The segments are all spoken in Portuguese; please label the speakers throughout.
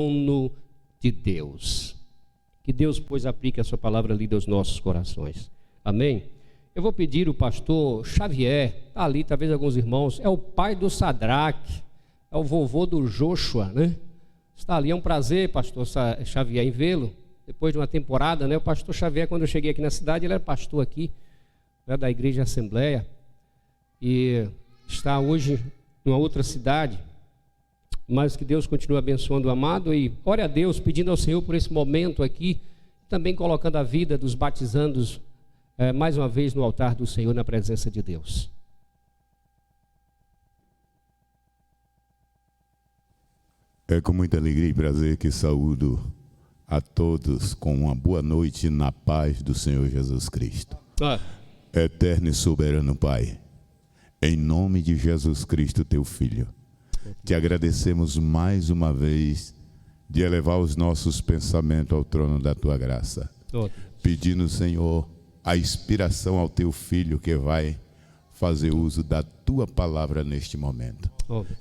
Speaker 1: trono de Deus. Que Deus, pois, aplique a sua palavra lida aos nossos corações. Amém? Eu vou pedir o pastor Xavier, está ali, talvez alguns irmãos, é o pai do Sadraque, é o vovô do Joshua, né? Está ali, é um prazer, pastor Xavier, em vê-lo. Depois de uma temporada, né? O pastor Xavier, quando eu cheguei aqui na cidade, ele era pastor aqui, né, da Igreja Assembleia, e está hoje em uma outra cidade. Mas que Deus continue abençoando o amado, e ore a Deus, pedindo ao Senhor por esse momento aqui, também colocando a vida dos batizandos mais uma vez no altar do Senhor, na presença de Deus.
Speaker 2: É com muita alegria e prazer que saúdo a todos com uma boa noite na paz do Senhor Jesus Cristo. Eterno e soberano Pai, em nome de Jesus Cristo, teu Filho, te agradecemos mais uma vez de elevar os nossos pensamentos ao trono da tua graça, pedindo, Senhor, a inspiração ao teu Filho que vai fazer uso da tua palavra neste momento.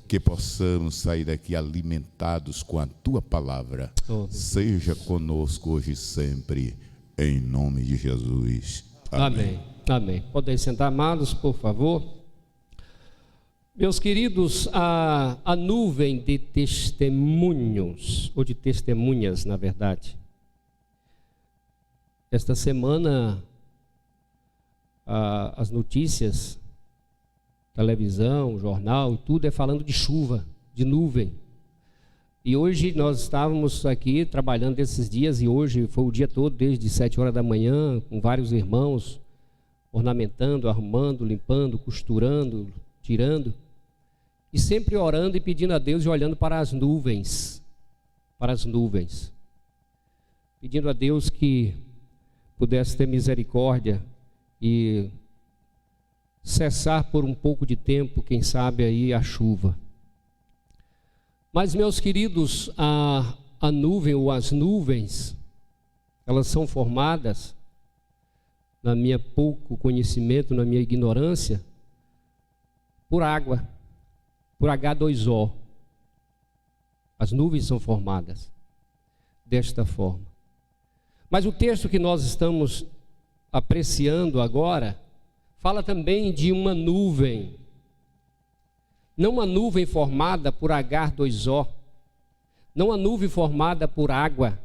Speaker 2: Que possamos sair daqui alimentados com a tua palavra. Seja conosco hoje e sempre, em nome de Jesus. Amém.
Speaker 1: Amém. Podem sentar, amados, por favor. Meus queridos, a nuvem de testemunhos, ou de testemunhas, na verdade. Esta semana, as notícias, televisão, jornal, tudo é falando de chuva, de nuvem. E hoje nós estávamos aqui trabalhando esses dias, e hoje foi o dia todo, desde 7 horas da manhã, com vários irmãos, ornamentando, arrumando, limpando, costurando, tirando, e sempre orando e pedindo a Deus e olhando para as nuvens, pedindo a Deus que pudesse ter misericórdia e cessar por um pouco de tempo, quem sabe aí a chuva. Mas, meus queridos, a nuvem ou as nuvens, elas são formadas, na minha pouco conhecimento, na minha ignorância, por água, por H2O. As nuvens são formadas desta forma. Mas o texto que nós estamos apreciando agora fala também de uma nuvem, não uma nuvem formada por H2O, não uma nuvem formada por água,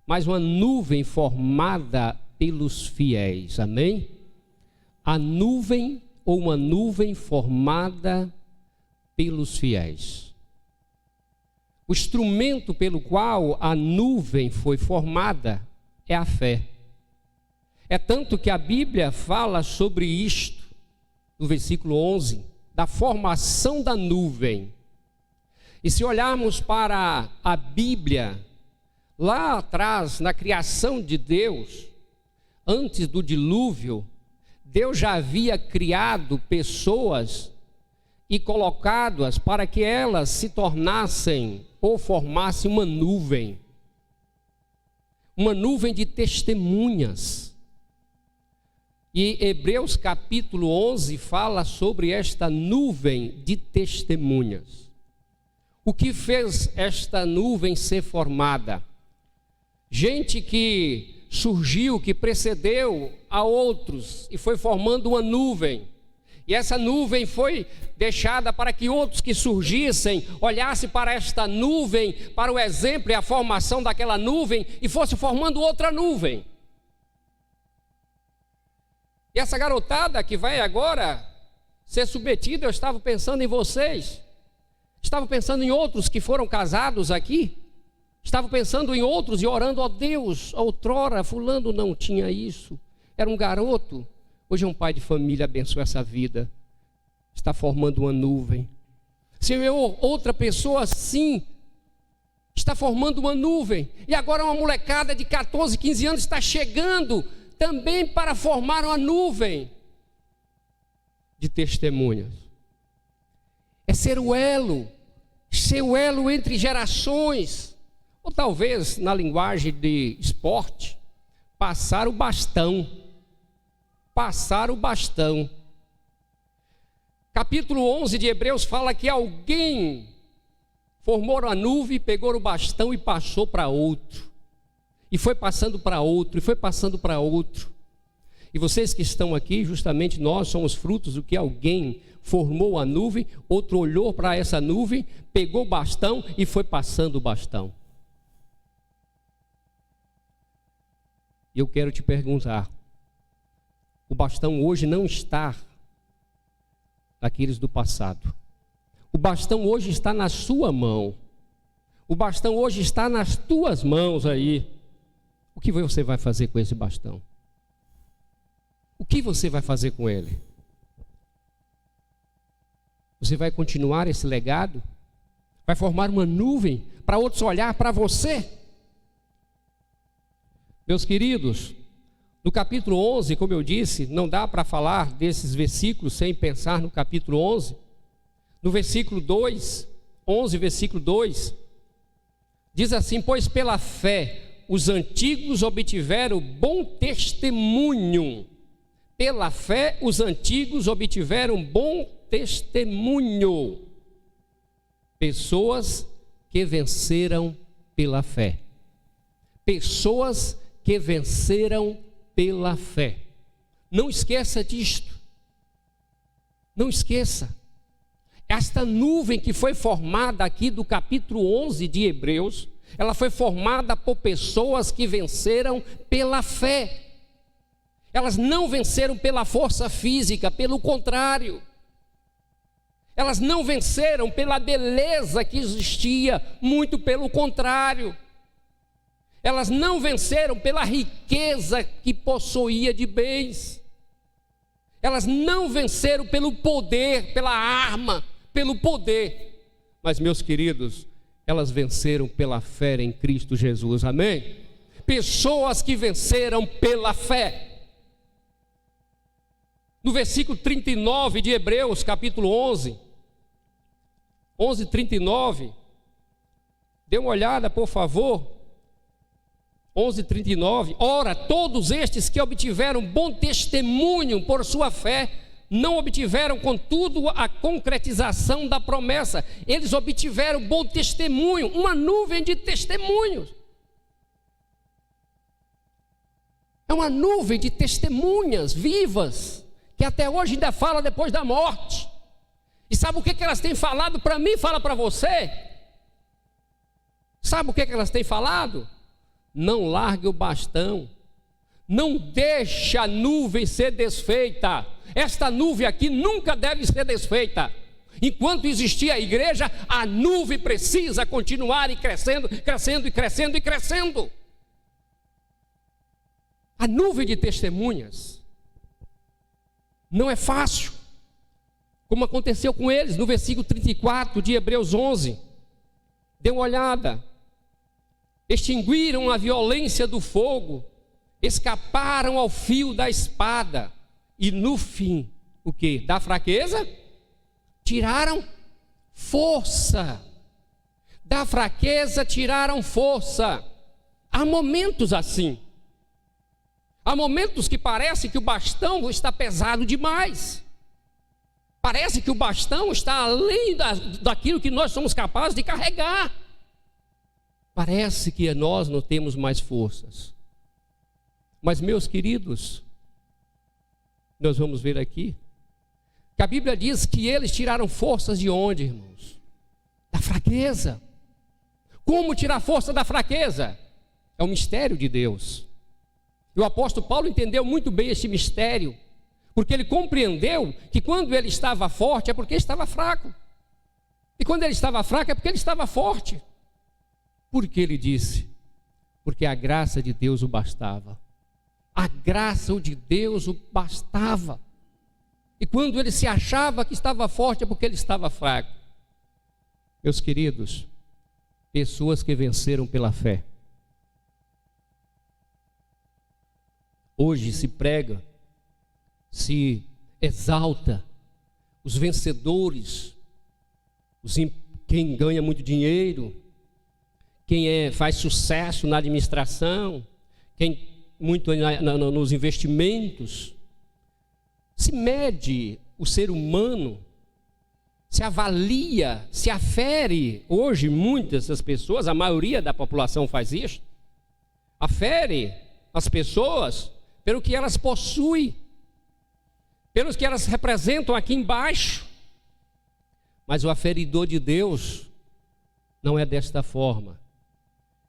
Speaker 1: mas uma nuvem formada pelos fiéis, amém? A nuvem ou uma nuvem formada pelos fiéis. O instrumento pelo qual a nuvem foi formada é a fé. É tanto que a Bíblia fala sobre isto, no versículo 11, da formação da nuvem. E se olharmos para a Bíblia, lá atrás, na criação de Deus, antes do dilúvio, Deus já havia criado pessoas e colocado-as para que elas se tornassem ou formassem uma nuvem de testemunhas. E Hebreus capítulo 11 fala sobre esta nuvem de testemunhas. O que fez esta nuvem ser formada? Gente que surgiu, que precedeu a outros e foi formando uma nuvem. E essa nuvem foi deixada para que outros que surgissem olhassem para esta nuvem, para o exemplo e a formação daquela nuvem, e fosse formando outra nuvem. E essa garotada que vai agora ser submetida, eu estava pensando em vocês, estava pensando em outros que foram casados aqui, estava pensando em outros e orando, ó Deus, outrora fulano não tinha isso, era um garoto, hoje é um pai de família, abençoa essa vida, está formando uma nuvem. Senhor, outra pessoa assim, está formando uma nuvem, e agora uma molecada de 14, 15 anos está chegando também para formar uma nuvem de testemunhas. É ser o elo entre gerações, ou talvez na linguagem de esporte, passar o bastão. Capítulo 11 de Hebreus fala que alguém formou a nuvem, pegou o bastão e passou para outro. E foi passando para outro, e foi passando para outro. E vocês que estão aqui, justamente nós somos frutos do que alguém formou a nuvem, outro olhou para essa nuvem, pegou o bastão e foi passando o bastão. E eu quero te perguntar, o bastão hoje não está naqueles do passado. O bastão hoje está na sua mão. O bastão hoje está nas tuas mãos aí. O que você vai fazer com esse bastão? O que você vai fazer com ele? Você vai continuar esse legado? Vai formar uma nuvem para outros olhar para você? Meus queridos, no capítulo 11, como eu disse, não dá para falar desses versículos sem pensar no capítulo 11. No versículo 2, 11, versículo 2, diz assim: pois pela fé os antigos obtiveram bom testemunho. Pela fé os antigos obtiveram bom testemunho. Pessoas que venceram pela fé. Pessoas que venceram pela fé. Não esqueça disto. Não esqueça. Esta nuvem que foi formada aqui do capítulo 11 de Hebreus, ela foi formada por pessoas que venceram pela fé. Elas não venceram pela força física, pelo contrário. Elas não venceram pela beleza que existia, muito pelo contrário. Elas não venceram pela riqueza que possuía de bens. Elas não venceram pelo poder, pela arma, pelo poder. Mas, meus queridos, elas venceram pela fé em Cristo Jesus, amém? Pessoas que venceram pela fé. No versículo 39 de Hebreus, capítulo 11, 11:39, dê uma olhada, por favor. 11:39, ora, todos estes que obtiveram bom testemunho por sua fé, não obtiveram, contudo, a concretização da promessa. Eles obtiveram bom testemunho, uma nuvem de testemunhos. É uma nuvem de testemunhas vivas, que até hoje ainda fala depois da morte. E sabe o que elas têm falado para mim, fala para você? Sabe o que elas têm falado? Não largue o bastão, não deixe a nuvem ser desfeita. Esta nuvem aqui nunca deve ser desfeita. Enquanto existir a igreja, a nuvem precisa continuar e crescendo, crescendo e crescendo e crescendo. A nuvem de testemunhas não é fácil, como aconteceu com eles no versículo 34 de Hebreus 11. Dê uma olhada. Extinguiram a violência do fogo, escaparam ao fio da espada, e no fim, o que? Da fraqueza? Tiraram força. Da fraqueza tiraram força. Há momentos assim. Há momentos que parece que o bastão está pesado demais. Parece que o bastão está além daquilo que nós somos capazes de carregar. Parece que nós não temos mais forças. Mas, meus queridos, nós vamos ver aqui que a Bíblia diz que eles tiraram forças de onde, irmãos? Da fraqueza. Como tirar força da fraqueza? É um mistério de Deus. E o apóstolo Paulo entendeu muito bem esse mistério, porque ele compreendeu que quando ele estava forte é porque estava fraco. E quando ele estava fraco é porque ele estava forte. Por que ele disse? Porque a graça de Deus o bastava. A graça de Deus o bastava. E quando ele se achava que estava forte é porque ele estava fraco. Meus queridos, pessoas que venceram pela fé. Hoje se prega, se exalta os vencedores, quem ganha muito dinheiro, quem faz sucesso na administração, quem muito nos investimentos. Se mede o ser humano, se avalia, se afere. Hoje muitas das pessoas, a maioria da população faz isso, afere as pessoas pelo que elas possuem, pelos que elas representam aqui embaixo. Mas o aferidor de Deus não é desta forma.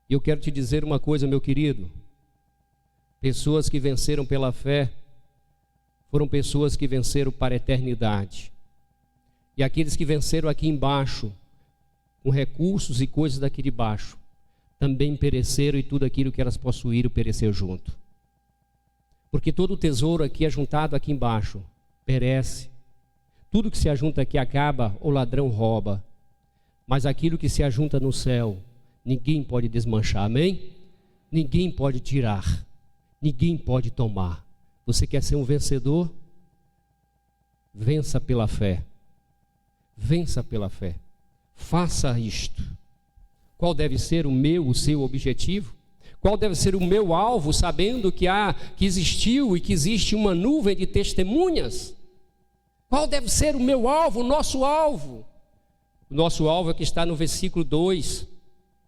Speaker 1: E eu quero te dizer uma coisa, meu querido: pessoas que venceram pela fé foram pessoas que venceram para a eternidade. E aqueles que venceram aqui embaixo, com recursos e coisas daqui de baixo, também pereceram, e tudo aquilo que elas possuíram pereceu junto. Porque todo o tesouro aqui ajuntado aqui embaixo perece. Tudo que se ajunta aqui acaba, o ladrão rouba. Mas aquilo que se ajunta no céu, ninguém pode desmanchar, amém? Ninguém pode tirar, ninguém pode tomar. Você quer ser um vencedor? Vença pela fé. Vença pela fé. Faça isto. Qual deve ser o seu objetivo? Qual deve ser o meu alvo, sabendo que existiu e que existe uma nuvem de testemunhas? Qual deve ser o meu alvo, o nosso alvo? O nosso alvo é que está no versículo 2.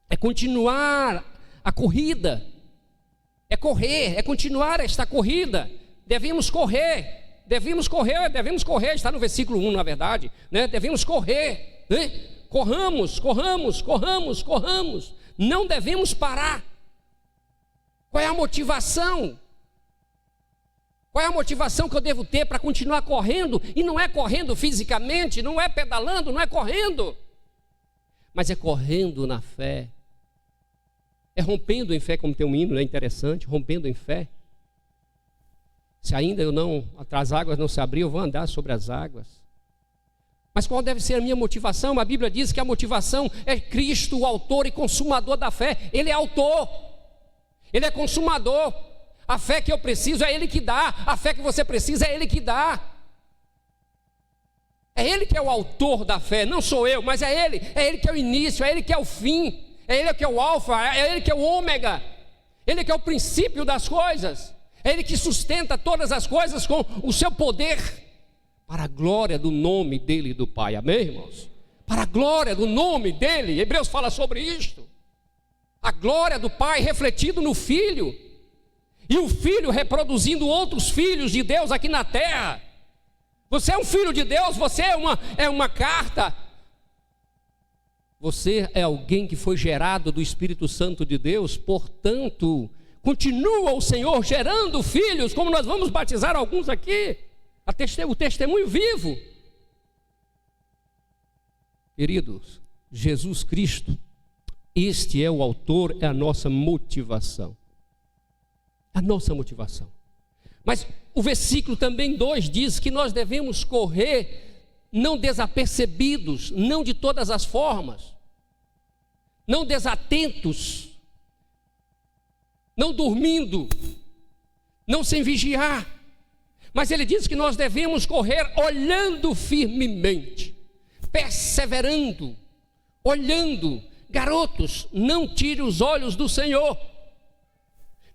Speaker 1: É continuar a corrida. É correr, é continuar esta corrida. Devemos correr, está no versículo 1, na verdade, né? Devemos correr, né? Corramos. Não devemos parar. Qual é a motivação? Qual é a motivação que eu devo ter para continuar correndo? E não é correndo fisicamente, não é pedalando, não é correndo, mas é correndo na fé. É rompendo em fé, como tem um hino, é interessante, rompendo em fé. Se ainda as águas não se abrir, eu vou andar sobre as águas. Mas qual deve ser a minha motivação? A Bíblia diz que a motivação é Cristo, o autor e consumador da fé. Ele é autor, Ele é consumador. A fé que eu preciso é Ele que dá. A fé que você precisa é Ele que dá. É Ele que é o autor da fé, não sou eu, mas é Ele. É Ele que é o início, é Ele que é o fim. É Ele que é o alfa, é Ele que é o ômega. Ele que é o princípio das coisas. É Ele que sustenta todas as coisas com o seu poder, para a glória do nome dEle e do Pai. Amém, irmãos? Para a glória do nome dEle. Hebreus fala sobre isto. A glória do Pai refletido no Filho, e o Filho reproduzindo outros filhos de Deus aqui na terra. Você é um filho de Deus, você é uma carta. Você é alguém que foi gerado do Espírito Santo de Deus, portanto, continua o Senhor gerando filhos, como nós vamos batizar alguns aqui, o testemunho vivo. Queridos, Jesus Cristo, este é o autor, é a nossa motivação. A nossa motivação. Mas o versículo também 2 diz que nós devemos correr não desapercebidos, não de todas as formas, não desatentos, não dormindo, não sem vigiar, mas ele diz que nós devemos correr olhando firmemente, perseverando, olhando. Garotos, não tire os olhos do Senhor,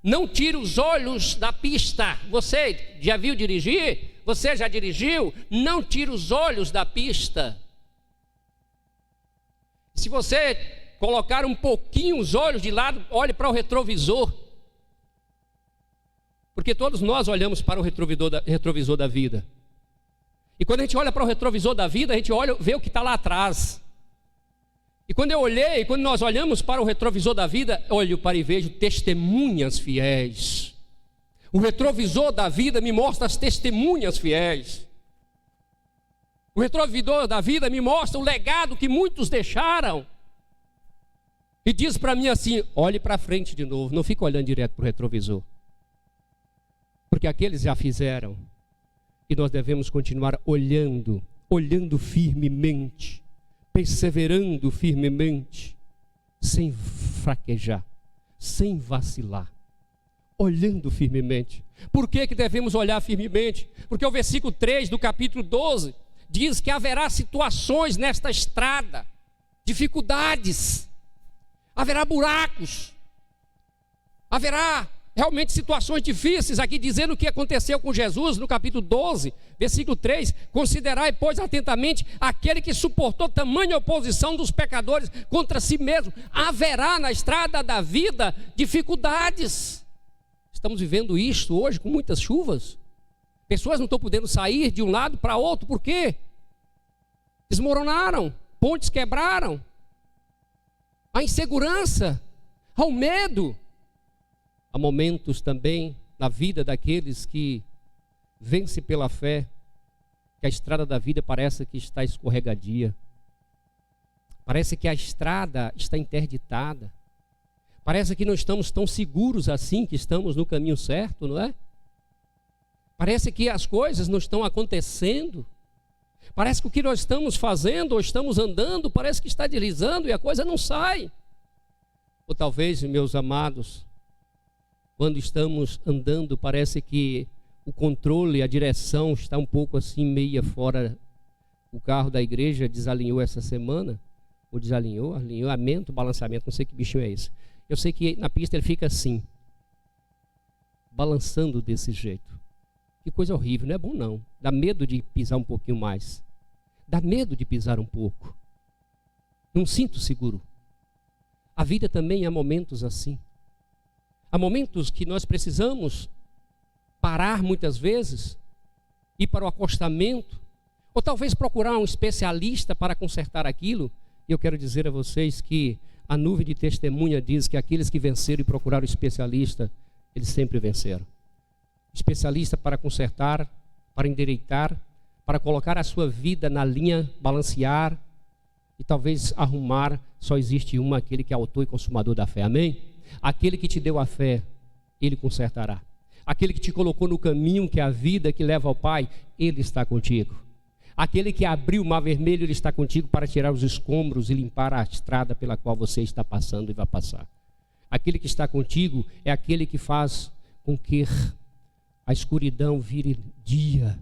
Speaker 1: não tire os olhos da pista. Você já viu dirigir? Você já dirigiu? Não tire os olhos da pista. Se você colocar um pouquinho os olhos de lado, olhe para o retrovisor, porque todos nós olhamos para o retrovisor da vida. E quando a gente olha para o retrovisor da vida, a gente vê o que está lá atrás. E quando nós olhamos para o retrovisor da vida, olho para e vejo testemunhas fiéis. O retrovisor da vida me mostra as testemunhas fiéis. O retrovisor da vida me mostra o legado que muitos deixaram. E diz para mim assim: olhe para frente de novo, não fique olhando direto para o retrovisor. Porque aqueles já fizeram. E nós devemos continuar olhando firmemente, perseverando firmemente, sem fraquejar, sem vacilar, olhando firmemente. Por que devemos olhar firmemente? Porque o versículo 3 do capítulo 12 diz que haverá situações nesta estrada, dificuldades, haverá buracos, haverá realmente situações difíceis, aqui dizendo o que aconteceu com Jesus no capítulo 12, versículo 3, considerai, pois, atentamente aquele que suportou tamanha oposição dos pecadores contra si mesmo. Haverá na estrada da vida dificuldades. Estamos vivendo isto hoje com muitas chuvas. Pessoas não estão podendo sair de um lado para outro, por quê? Desmoronaram, pontes quebraram, a insegurança, ao medo. Há momentos também na vida daqueles que vencem pela fé, que a estrada da vida parece que está escorregadia. Parece que a estrada está interditada. Parece que não estamos tão seguros assim, que estamos no caminho certo, não é? Parece que as coisas não estão acontecendo. Parece que o que nós estamos fazendo ou estamos andando, parece que está deslizando e a coisa não sai. Ou talvez, meus amados, quando estamos andando, parece que o controle, a direção está um pouco assim, meia fora. O carro da igreja desalinhou essa semana, ou desalinhou, alinhamento, balanceamento, não sei que bichinho é esse. Eu sei que na pista ele fica assim, balançando desse jeito. Que coisa horrível, não é bom não. Dá medo de pisar um pouquinho mais. Dá medo de pisar um pouco. Não sinto seguro. A vida também há momentos assim. Há momentos que nós precisamos parar muitas vezes, ir para o acostamento, ou talvez procurar um especialista para consertar aquilo. E eu quero dizer a vocês que a nuvem de testemunha diz que aqueles que venceram e procuraram o especialista, eles sempre venceram. Especialista para consertar, para endireitar, para colocar a sua vida na linha, balancear e talvez arrumar. Só existe um, aquele que é autor e consumador da fé, amém? Aquele que te deu a fé, ele consertará. Aquele que te colocou no caminho que é a vida que leva ao Pai, ele está contigo. Aquele que abriu o mar vermelho, ele está contigo para tirar os escombros e limpar a estrada pela qual você está passando e vai passar. Aquele que está contigo é aquele que faz com que a escuridão vire dia,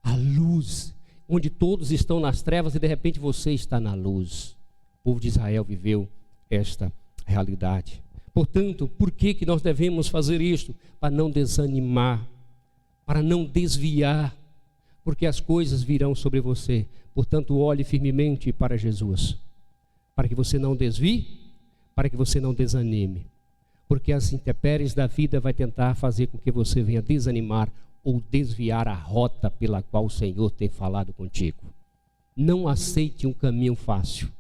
Speaker 1: a luz, onde todos estão nas trevas e de repente você está na luz. O povo de Israel viveu esta realidade. Portanto, por que nós devemos fazer isto? Para não desanimar, para não desviar, porque as coisas virão sobre você. Portanto, olhe firmemente para Jesus, para que você não desvie, para que você não desanime. Porque as intempéries da vida vai tentar fazer com que você venha desanimar ou desviar a rota pela qual o Senhor tem falado contigo. Não aceite um caminho fácil.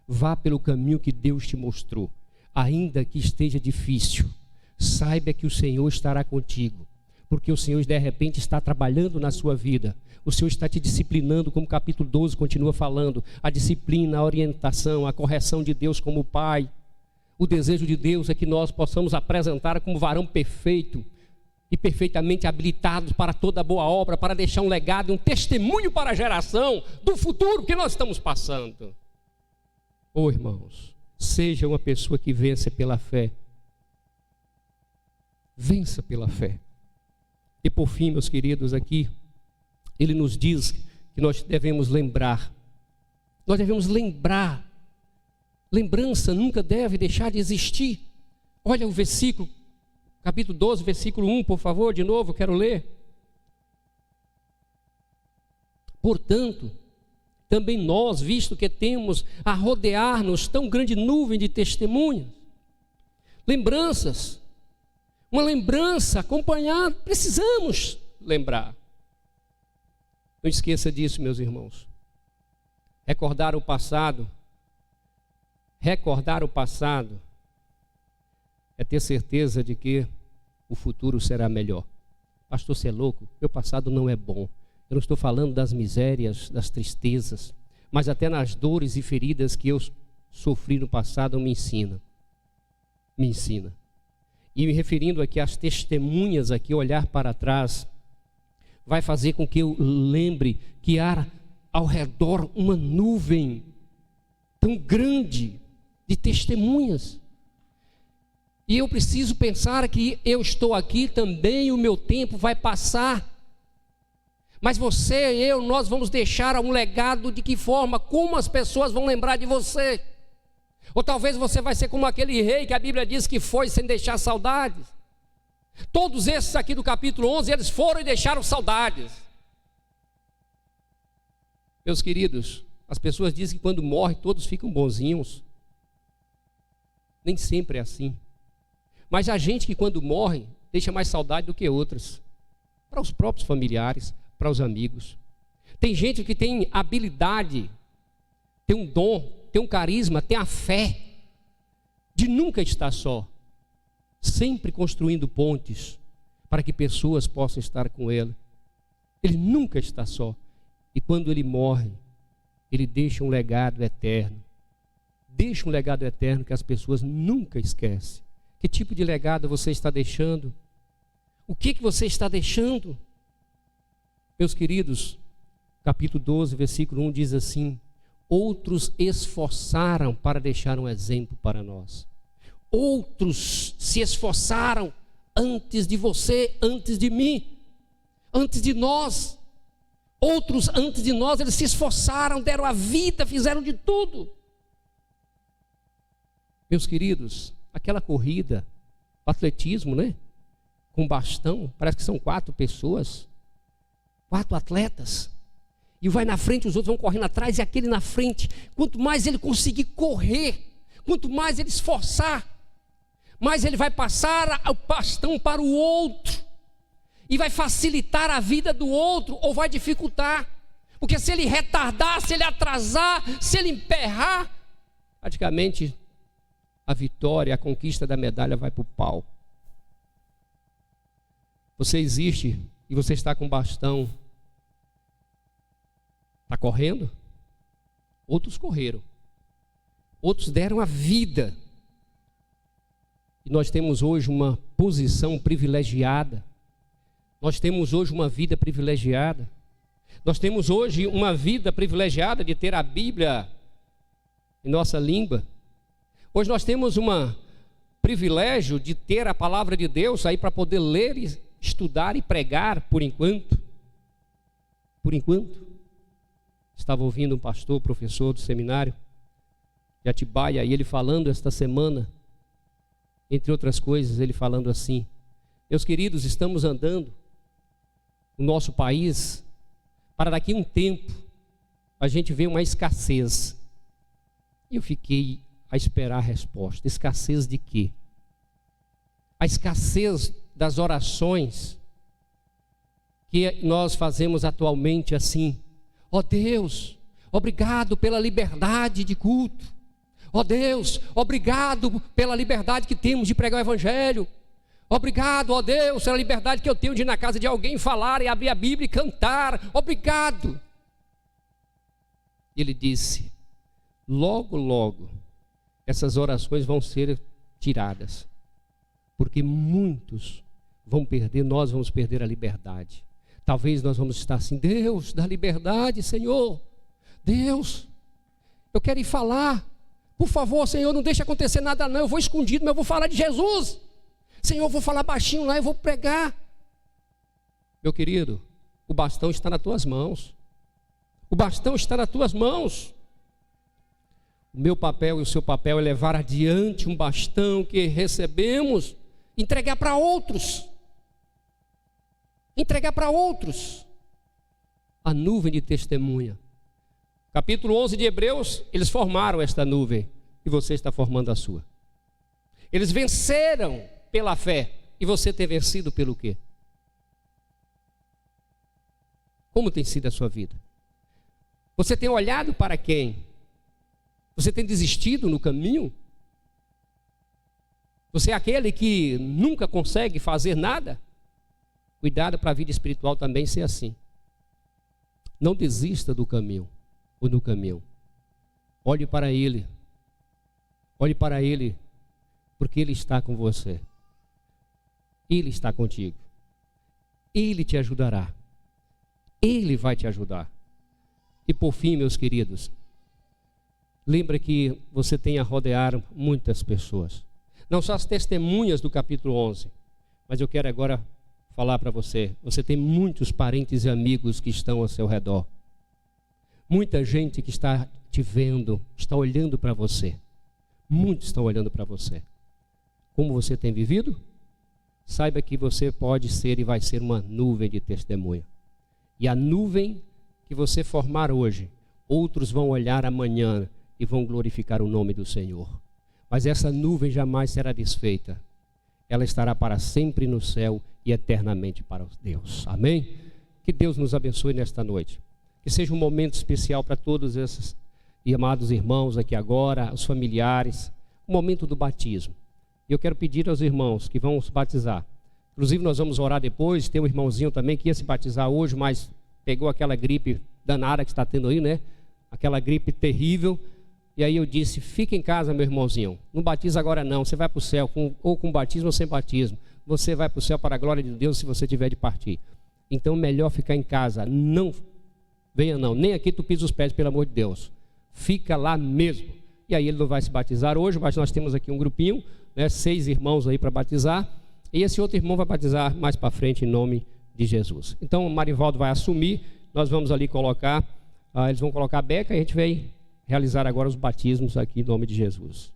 Speaker 1: Vá pelo caminho que Deus te mostrou. Ainda que esteja difícil, saiba que o Senhor estará contigo. Porque o Senhor de repente está trabalhando na sua vida. O Senhor está te disciplinando, como o capítulo 12 continua falando. A disciplina, a orientação, a correção de Deus como Pai. O desejo de Deus é que nós possamos apresentar como varão perfeito e perfeitamente habilitados para toda boa obra, para deixar um legado, um testemunho para a geração do futuro que nós estamos passando. Oh, irmãos, seja uma pessoa que vença pela fé. Vença pela fé. E por fim, meus queridos, aqui, ele nos diz que nós devemos lembrar. Nós devemos lembrar. Lembrança nunca deve deixar de existir. Olha o versículo, capítulo 12, versículo 1, por favor, de novo, eu quero ler. Portanto, também nós, visto que temos a rodear-nos tão grande nuvem de testemunhas, lembranças, uma lembrança acompanhada, precisamos lembrar. Não esqueça disso, meus irmãos. Recordar o passado é ter certeza de que o futuro será melhor. Pastor, você é louco? Meu passado não é bom. Eu não estou falando das misérias, das tristezas, mas até nas dores e feridas que eu sofri no passado me ensina. Me ensina. E me referindo aqui às testemunhas, aqui, olhar para trás, vai fazer com que eu lembre que há ao redor uma nuvem tão grande de testemunhas. E eu preciso pensar que eu estou aqui também, o meu tempo vai passar. Mas você e eu, nós vamos deixar um legado de que forma? Como as pessoas vão lembrar de você? Ou talvez você vai ser como aquele rei que a Bíblia diz que foi sem deixar saudades. Todos esses aqui do capítulo 11, eles foram e deixaram saudades. Meus queridos, as pessoas dizem que quando morre todos ficam bonzinhos. Nem sempre é assim. Mas há gente que quando morre deixa mais saudade do que outras. Para os próprios familiares, para os amigos. Tem gente que tem habilidade, tem um dom, tem um carisma, tem a fé de nunca estar só. Sempre construindo pontes para que pessoas possam estar com ele. Ele nunca está só. E quando ele morre, ele deixa um legado eterno. Deixa um legado eterno que as pessoas nunca esquecem. Que tipo de legado você está deixando? O que você está deixando? Meus queridos, capítulo 12, versículo 1 diz assim: outros esforçaram para deixar um exemplo para nós. Outros se esforçaram antes de você, antes de mim, antes de nós. Outros antes de nós, eles se esforçaram, deram a vida, fizeram de tudo. Meus queridos, aquela corrida, o atletismo, né? Com bastão, parece que são 4 pessoas, 4 atletas. E vai na frente, os outros vão correndo atrás, e aquele na frente, quanto mais ele conseguir correr, quanto mais ele esforçar, mais ele vai passar o bastão para o outro, e vai facilitar a vida do outro, ou vai dificultar, porque se ele retardar, se ele atrasar, se ele emperrar, praticamente a vitória, a conquista da medalha vai para o pau. Você existe e você está com bastão, está correndo? Outros correram, outros deram a vida. E nós temos hoje uma posição privilegiada, nós temos hoje uma vida privilegiada, nós temos hoje uma vida privilegiada de ter a Bíblia em nossa língua. Hoje nós temos um privilégio de ter a palavra de Deus aí para poder ler, estudar e pregar por enquanto. Por enquanto. Estava ouvindo um pastor, professor do seminário de Atibaia, e ele falando esta semana, entre outras coisas, ele falando assim: meus queridos, estamos andando no nosso país para daqui a um tempo a gente ver uma escassez. E eu fiquei a esperar a resposta. Escassez de quê? A escassez das orações que nós fazemos atualmente assim: ó Deus, obrigado pela liberdade de culto. Ó Deus, obrigado pela liberdade que temos de pregar o Evangelho. Obrigado, ó Deus, pela liberdade que eu tenho de ir na casa de alguém falar e abrir a Bíblia e cantar. Obrigado. Ele disse: logo, logo, essas orações vão ser tiradas, porque muitos vão perder, nós vamos perder a liberdade. Talvez nós vamos estar assim: Deus, dá liberdade, Senhor. Deus, eu quero ir falar. Por favor, Senhor, não deixe acontecer nada não. Eu vou escondido, mas eu vou falar de Jesus. Senhor, eu vou falar baixinho lá, eu vou pregar. Meu querido, o bastão está nas tuas mãos. O bastão está nas tuas mãos. O meu papel e o seu papel é levar adiante um bastão que recebemos, entregar para outros. Entregar para outros. A nuvem de testemunha. Capítulo 11 de Hebreus, eles formaram esta nuvem e você está formando a sua. Eles venceram pela fé e você tem vencido pelo quê? Como tem sido a sua vida? Você tem olhado para quem? Você tem desistido no caminho? Você é aquele que nunca consegue fazer nada? Cuidado para a vida espiritual também ser assim. Não desista do caminho ou no caminho. Olhe para Ele. Olhe para Ele, porque Ele está com você. Ele está contigo. Ele te ajudará. Ele vai te ajudar. E por fim, meus queridos, lembra que você tem a rodear muitas pessoas. Não só as testemunhas do capítulo 11, mas eu quero agora falar para você. Você tem muitos parentes e amigos que estão ao seu redor. Muita gente que está te vendo, está olhando para você. Muitos estão olhando para você. Como você tem vivido? saiba que você pode ser e vai ser uma nuvem de testemunha. E a nuvem que você formar hoje, outros vão olhar amanhã e vão glorificar o nome do Senhor. Mas essa nuvem jamais será desfeita. Ela estará para sempre no céu e eternamente para Deus. Amém? Que Deus nos abençoe nesta noite. Que seja um momento especial para todos esses amados irmãos aqui agora, os familiares, o momento do batismo. E eu quero pedir aos irmãos que vão se batizar. Inclusive nós vamos orar depois, tem um irmãozinho também que ia se batizar hoje, mas pegou aquela gripe danada que está tendo aí, né? Aquela gripe terrível. E aí eu disse, fica em casa, meu irmãozinho, não batiza agora não, você vai para o céu, ou com batismo ou sem batismo. Você vai para o céu para a glória de Deus se você tiver de partir. Então melhor ficar em casa, não venha não, nem aqui tu pisa os pés, pelo amor de Deus. Fica lá mesmo. E aí ele não vai se batizar hoje, mas nós temos aqui um grupinho, né, 6 irmãos aí para batizar. E esse outro irmão vai batizar mais para frente em nome de Jesus. Então o Marivaldo vai assumir, nós vamos ali colocar, eles vão colocar a beca e a gente vai realizar agora os batismos aqui em nome de Jesus.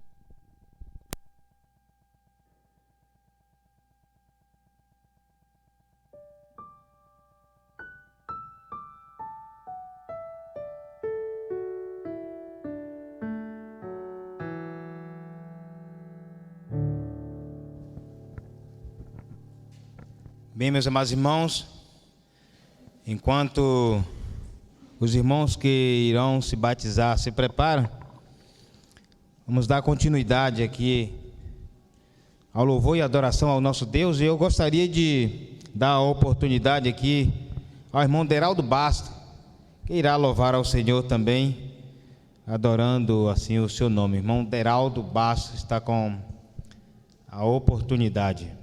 Speaker 3: Bem, meus amados irmãos, enquanto os irmãos que irão se batizar se preparam, vamos dar continuidade aqui ao louvor e adoração ao nosso Deus. E eu gostaria de dar a oportunidade aqui ao irmão Deraldo Basto, que irá louvar ao Senhor também, adorando assim o seu nome. Irmão Deraldo Basto está com a oportunidade.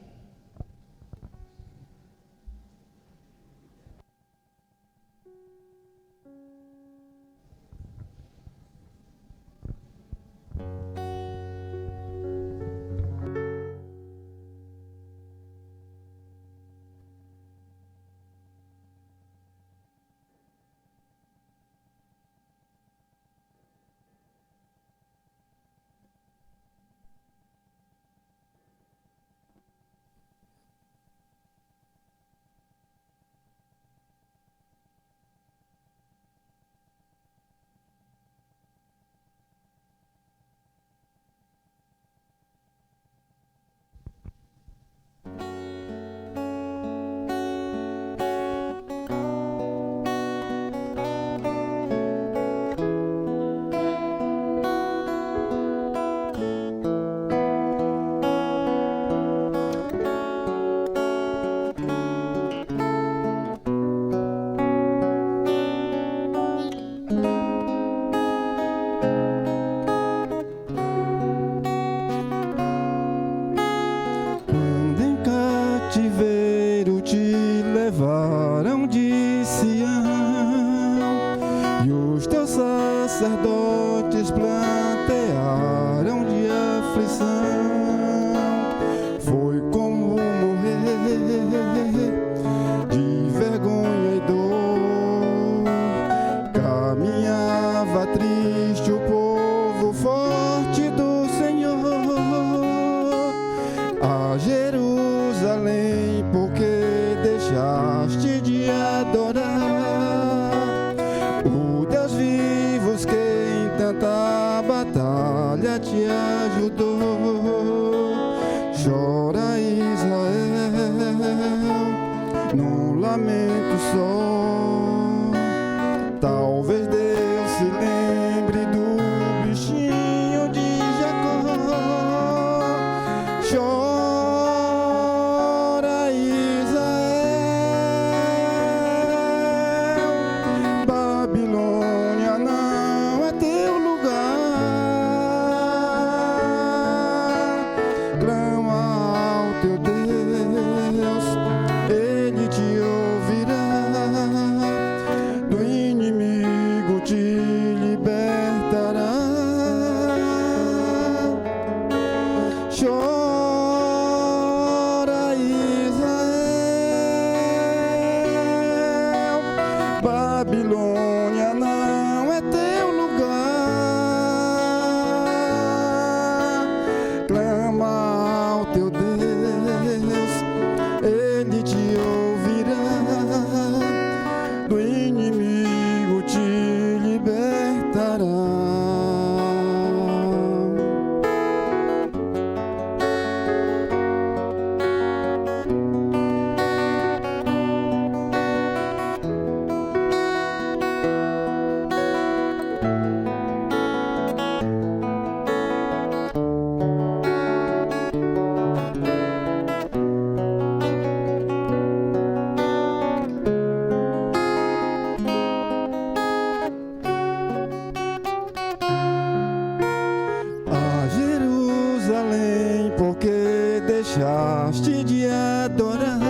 Speaker 4: tem por que deixaste de adorar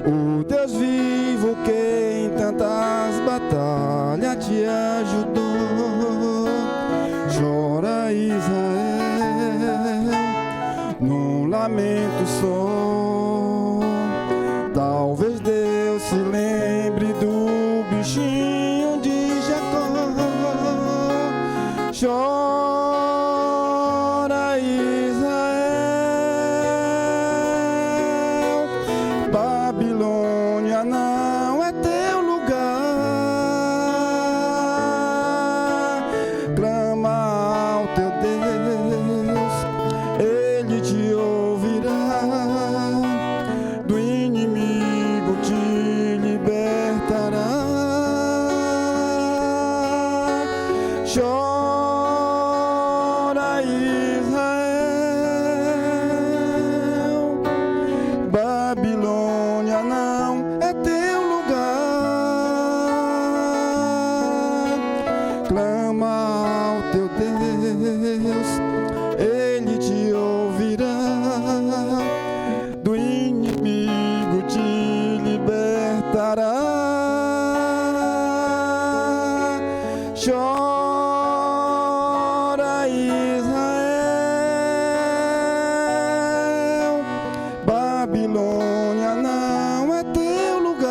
Speaker 4: o Deus vivo que em tantas batalhas te ajudou. Chora Israel, num lamento só. Talvez Deus se lembre do bichinho de Jacó. Chora Israel, Babilônia não é teu lugar. Clama ao teu Deus, Ele te ouvirá. Do inimigo te libertará. Chora Israel, Babilônia não é teu lugar. Clama ao teu Deus, Ele te ouvirá. Do inimigo te libertará. Chora Israel, Babilônia não é teu lugar.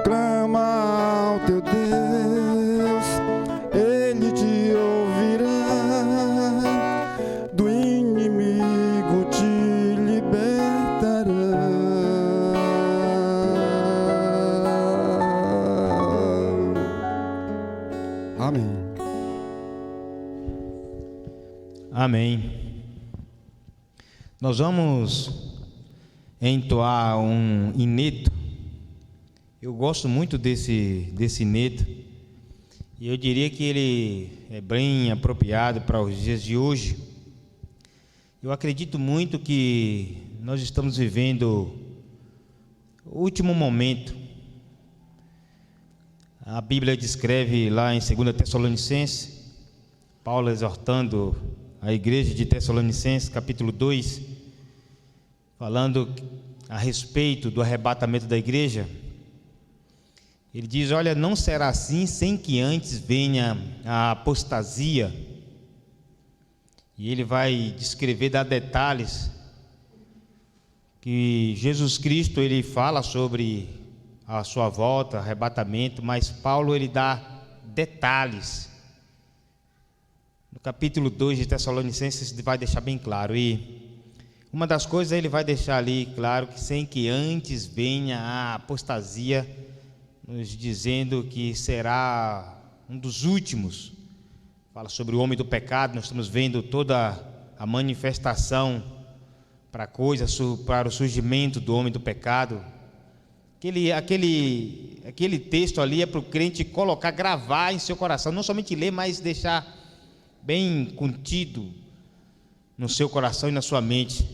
Speaker 4: Clama ao teu Deus, Ele te ouvirá. Do inimigo te libertará. Amém.
Speaker 3: Amém. Nós vamos entoar um ineto. Eu gosto muito desse ineto. E eu diria que ele é bem apropriado para os dias de hoje. Eu acredito muito que nós estamos vivendo o último momento. A Bíblia descreve lá em 2 Tessalonicenses, Paulo exortando a igreja de Tessalonicenses, capítulo 2, falando a respeito do arrebatamento da igreja. Ele diz: olha, não será assim sem que antes venha a apostasia. E ele vai descrever, dar detalhes, que Jesus Cristo, ele fala sobre a sua volta, arrebatamento, mas Paulo, ele dá detalhes. No capítulo 2 de Tessalonicenses, ele vai deixar bem claro. E uma das coisas ele vai deixar ali claro, que sem que antes venha a apostasia, nos dizendo que será um dos últimos. Fala sobre o homem do pecado. Nós estamos vendo toda a manifestação para o surgimento do homem do pecado. Aquele texto ali é para o crente colocar, gravar em seu coração, não somente ler, mas deixar bem contido no seu coração e na sua mente.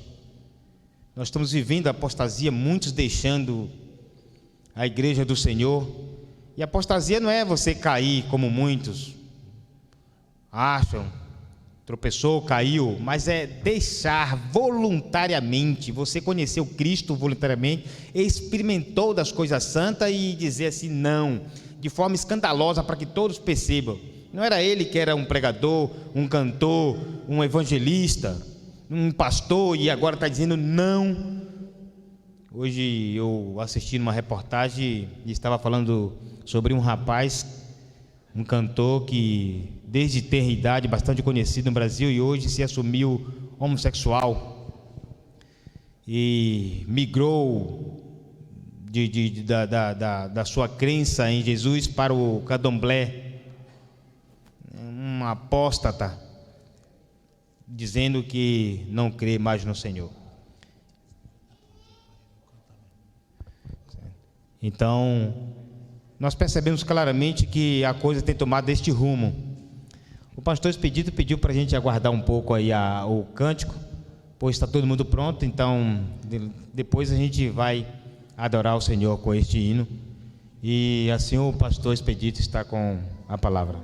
Speaker 3: Nós estamos vivendo a apostasia, muitos deixando a igreja do Senhor. E a apostasia não é você cair como muitos acham, tropeçou, caiu, mas é deixar voluntariamente. Você conheceu Cristo voluntariamente, experimentou das coisas santas e dizer assim não, de forma escandalosa, para que todos percebam. Não era ele que era um pregador, um cantor, um evangelista, um pastor, e agora está dizendo não. Hoje eu assisti numa reportagem e estava falando sobre um rapaz, um cantor que desde ter idade, bastante conhecido no Brasil, e hoje se assumiu homossexual e migrou da sua crença em Jesus para o candomblé, um apóstata, dizendo que não crê mais no Senhor. Então, nós percebemos claramente que a coisa tem tomado este rumo. O pastor Expedito pediu para a gente aguardar um pouco aí o cântico, pois está todo mundo pronto. Então, depois a gente vai adorar o Senhor com este hino. E assim o pastor Expedito está com a palavra.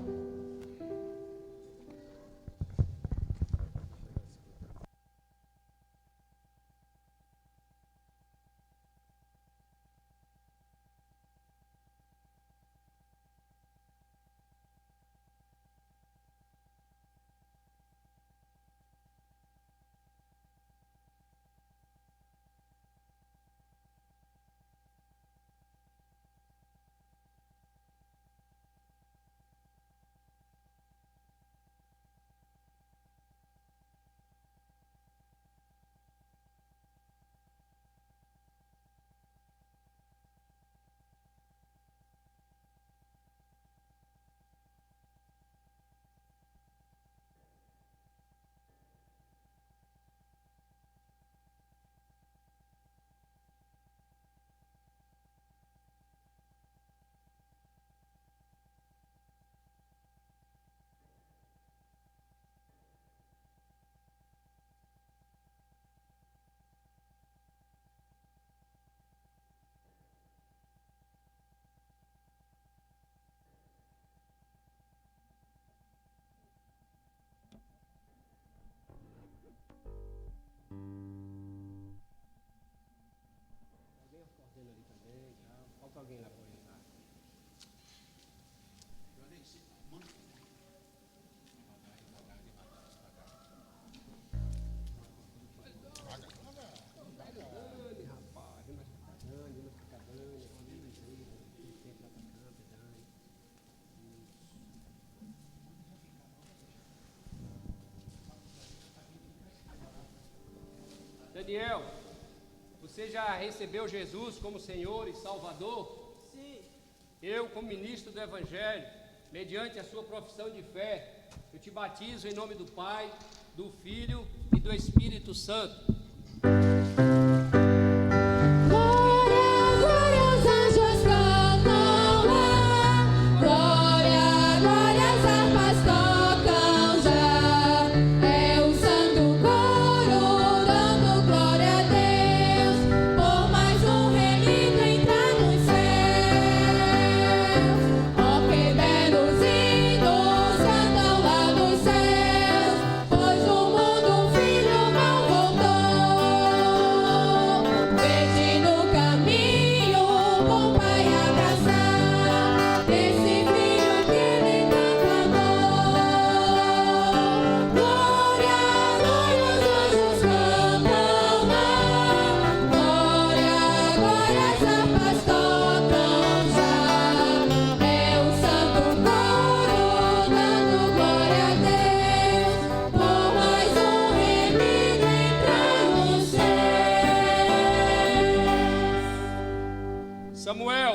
Speaker 1: Daniel, você já recebeu Jesus como Senhor e Salvador?
Speaker 5: Sim.
Speaker 1: Eu, como ministro do Evangelho, mediante a sua profissão de fé, eu te batizo em nome do Pai, do Filho e do Espírito Santo.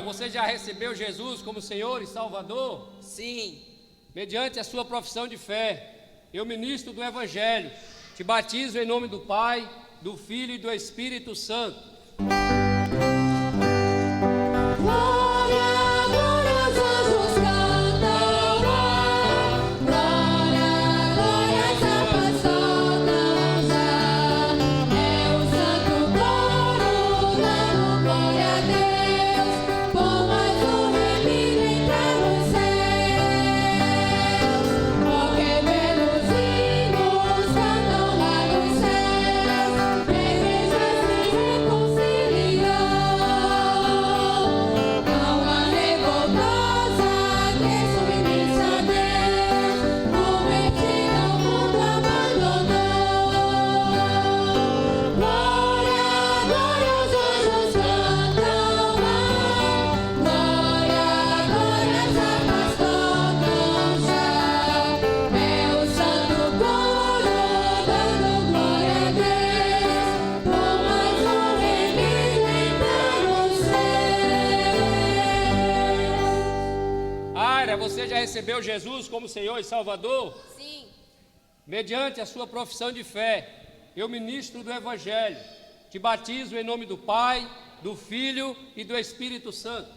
Speaker 1: Você já recebeu Jesus como Senhor e Salvador?
Speaker 5: Sim.
Speaker 1: Mediante a sua profissão de fé, eu, ministro do Evangelho, te batizo em nome do Pai, do Filho e do Espírito Santo. Você já recebeu Jesus como Senhor e Salvador?
Speaker 5: Sim.
Speaker 1: Mediante a sua profissão de fé, eu, ministro do Evangelho, te batizo em nome do Pai, do Filho e do Espírito Santo.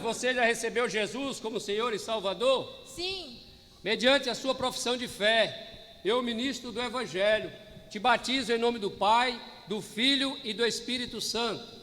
Speaker 1: Você já recebeu Jesus como Senhor e Salvador?
Speaker 5: Sim.
Speaker 1: Mediante a sua profissão de fé, eu, ministro do Evangelho, te batizo em nome do Pai, do Filho e do Espírito Santo.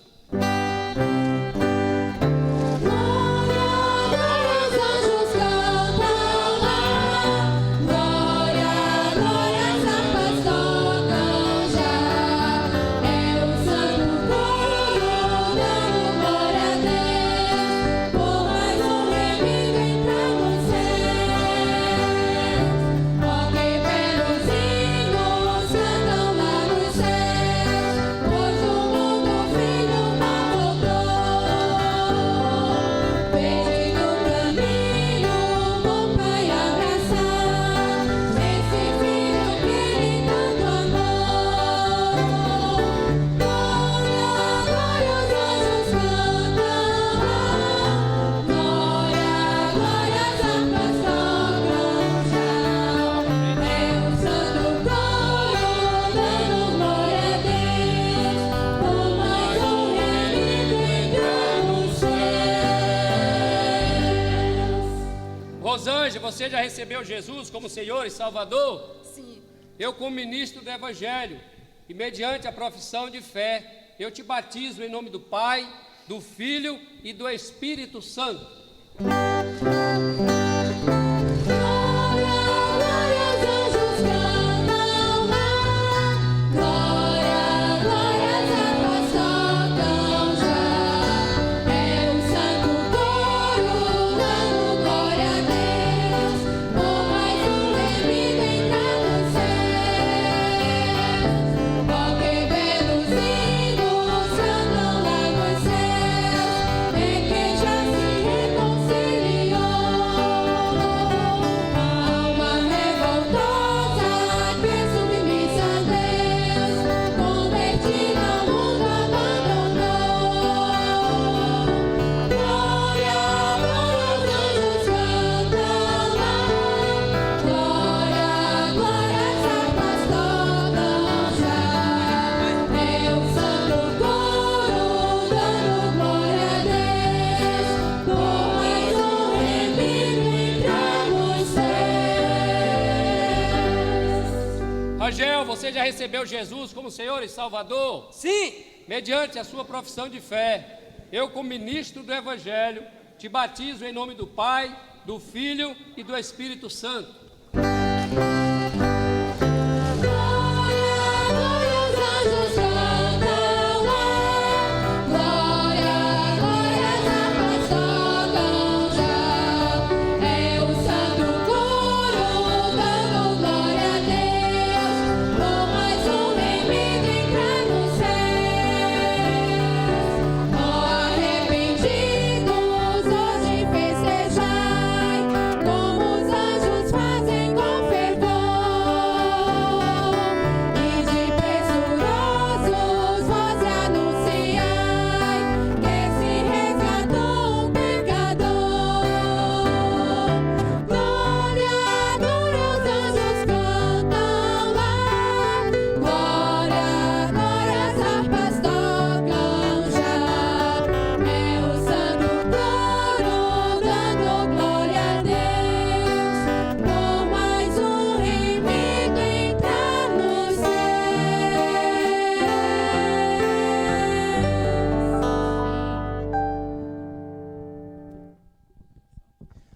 Speaker 6: Pois o mundo
Speaker 1: Rosângela, você já recebeu Jesus como Senhor e Salvador?
Speaker 5: Sim.
Speaker 1: Eu, como ministro do Evangelho, e mediante a profissão de fé, eu te batizo em nome do Pai, do Filho e do Espírito Santo. Você já recebeu Jesus como Senhor e Salvador?
Speaker 5: Sim.
Speaker 1: Mediante a sua profissão de fé, eu, como ministro do Evangelho, te batizo em nome do Pai, do Filho e do Espírito Santo.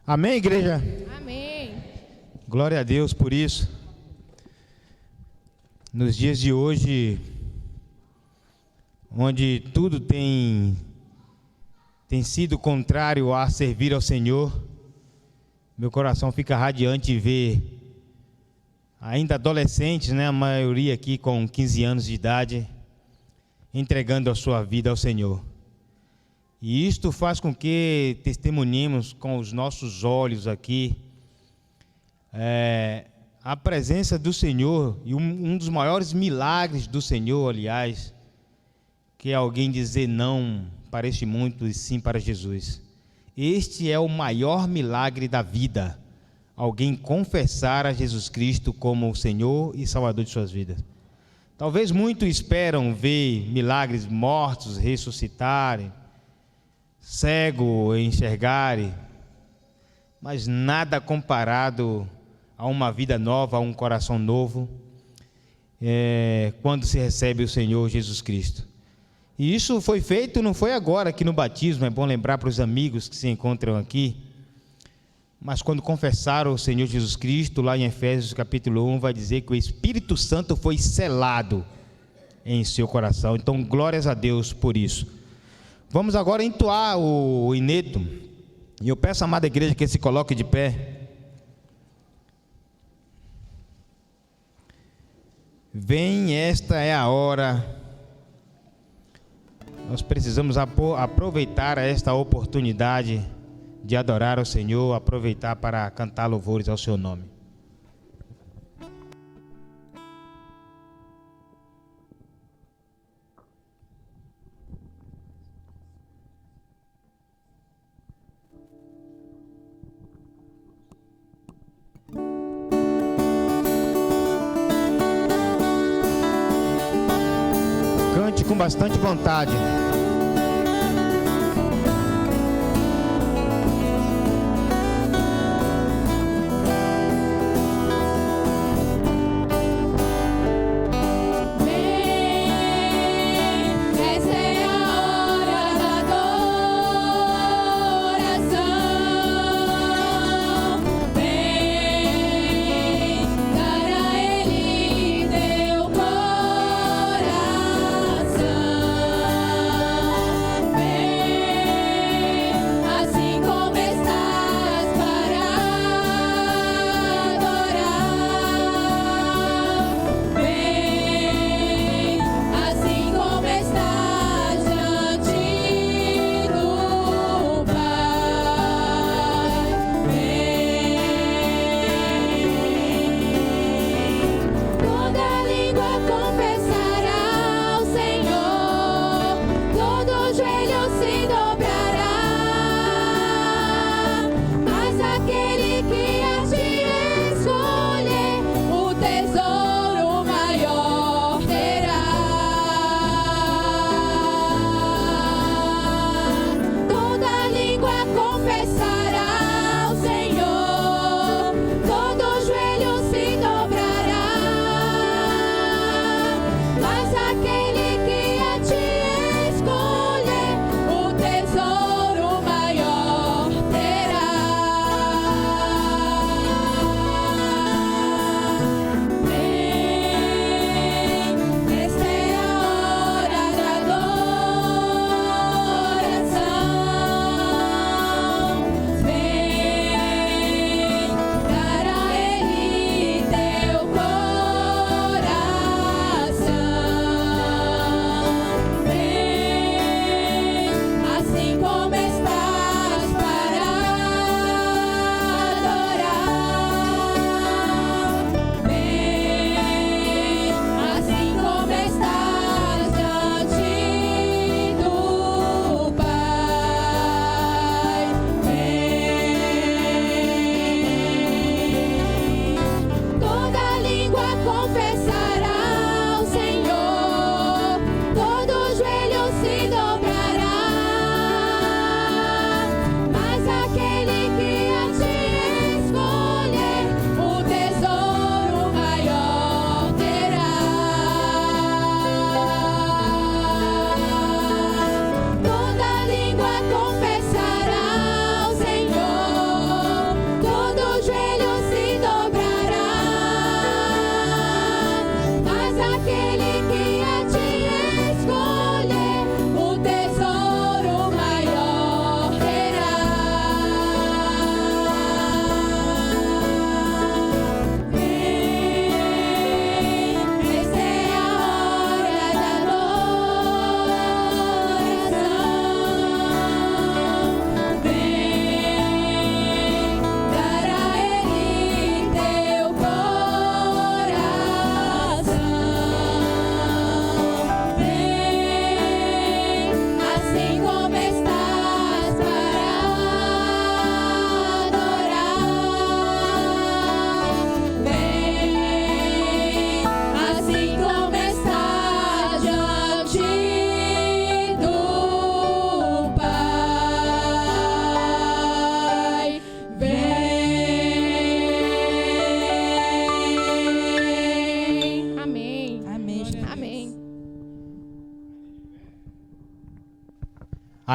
Speaker 3: Amém, igreja?
Speaker 5: Amém.
Speaker 3: Glória a Deus por isso. Nos dias de hoje, onde tudo tem sido contrário a servir ao Senhor, meu coração fica radiante de ver ainda adolescentes, né, a maioria aqui com 15 anos de idade, entregando a sua vida ao Senhor. E isto faz com que testemunhemos com os nossos olhos aqui a presença do Senhor, e um dos maiores milagres do Senhor, aliás, que é alguém dizer não para este mundo e sim para Jesus. Este é o maior milagre da vida, alguém confessar a Jesus Cristo como o Senhor e Salvador de suas vidas. Talvez muitos esperam ver milagres, mortos ressuscitarem, cego enxergarem, mas nada comparado a uma vida nova, a um coração novo, quando se recebe o Senhor Jesus Cristo. E isso foi feito, não foi agora aqui no batismo, é bom lembrar para os amigos que se encontram aqui, mas quando confessaram o Senhor Jesus Cristo, lá em Efésios capítulo 1, vai dizer que o Espírito Santo foi selado em seu coração. Então, glórias a Deus por isso. Vamos agora entoar o ineto, e eu peço à amada igreja que se coloque de pé. Vem, esta é a hora. Nós precisamos aproveitar esta oportunidade de adorar ao Senhor, aproveitar para cantar louvores ao seu nome. Cante com bastante vontade.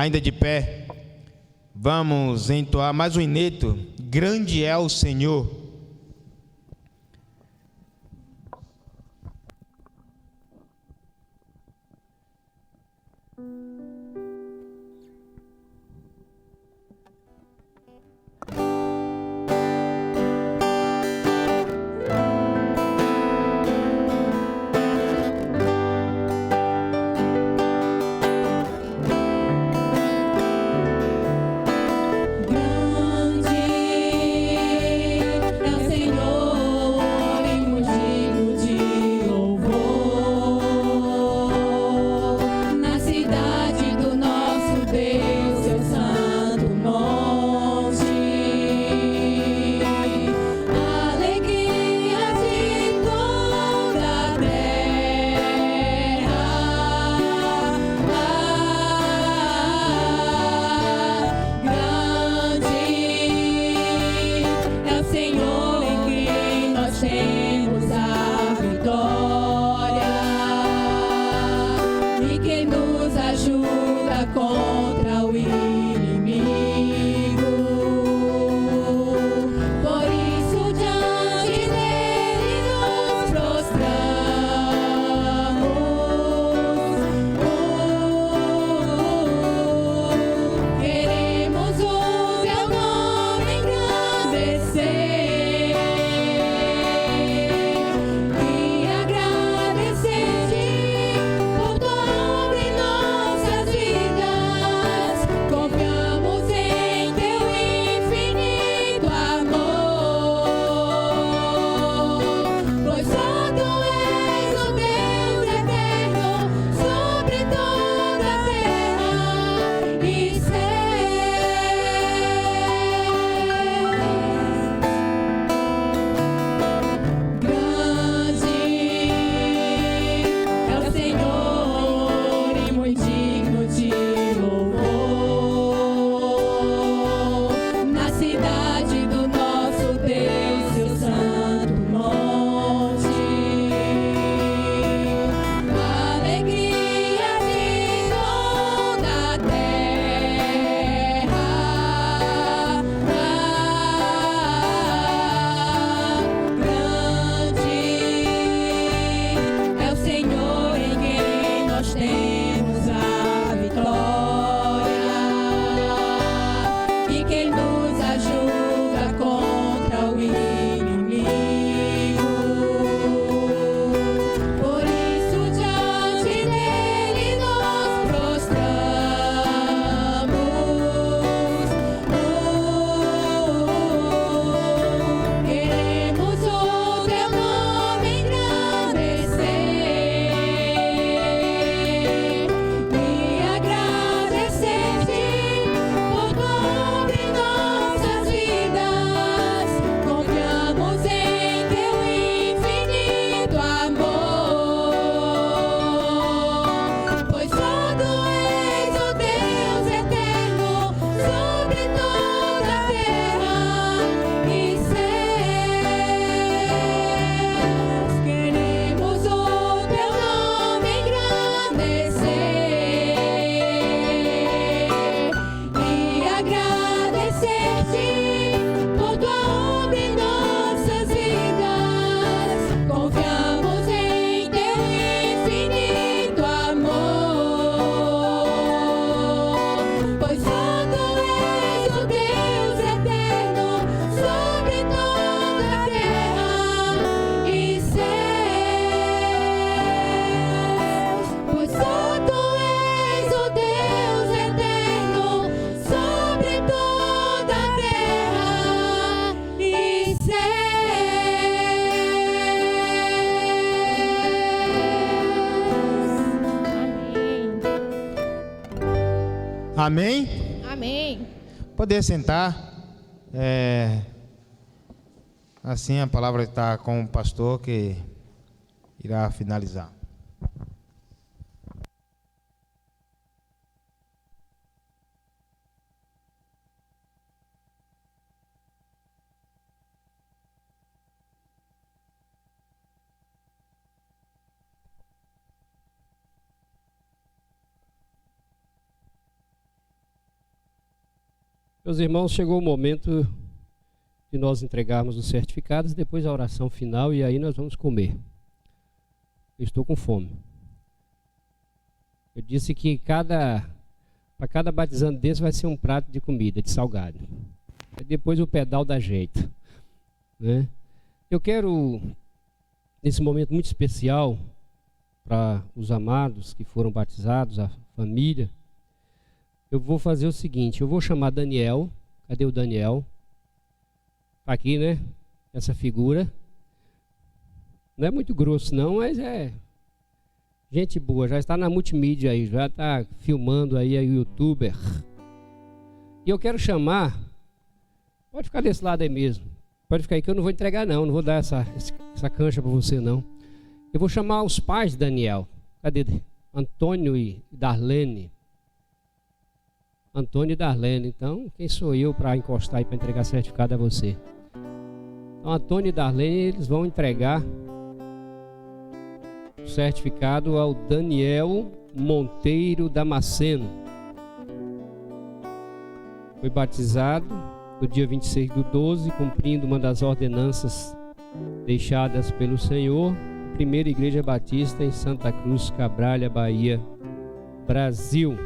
Speaker 3: ainda de pé, vamos entoar mais um ineto. Grande é o Senhor. Amém?
Speaker 5: Amém.
Speaker 3: Poder sentar. Assim a palavra está com o pastor que irá finalizar.
Speaker 1: Meus irmãos, chegou o momento de nós entregarmos os certificados, depois a oração final, e aí nós vamos comer. Eu estou com fome. Eu disse que para cada batizando desse vai ser um prato de comida, de salgado. E depois o pedal dá jeito, né? Eu quero, nesse momento muito especial, para os amados que foram batizados, a família, eu vou fazer o seguinte: eu vou chamar Daniel. Cadê o Daniel? Tá aqui, né? Essa figura. Não é muito grosso não, mas é gente boa. Já está na multimídia aí, já está filmando aí, é youtuber. E eu quero chamar, pode ficar desse lado aí mesmo. Pode ficar aí que eu não vou entregar não vou dar essa cancha para você não. Eu vou chamar os pais de Daniel. Cadê? Antônio e Darlene. Antônio e Darlene. Então, quem sou eu para encostar e para entregar certificado a você? Então, Antônio e Darlene, eles vão entregar o certificado ao Daniel Monteiro Damasceno. Foi batizado no dia 26/12, cumprindo uma das ordenanças deixadas pelo Senhor. Primeira Igreja Batista em Santa Cruz, Cabralha, Bahia, Brasil.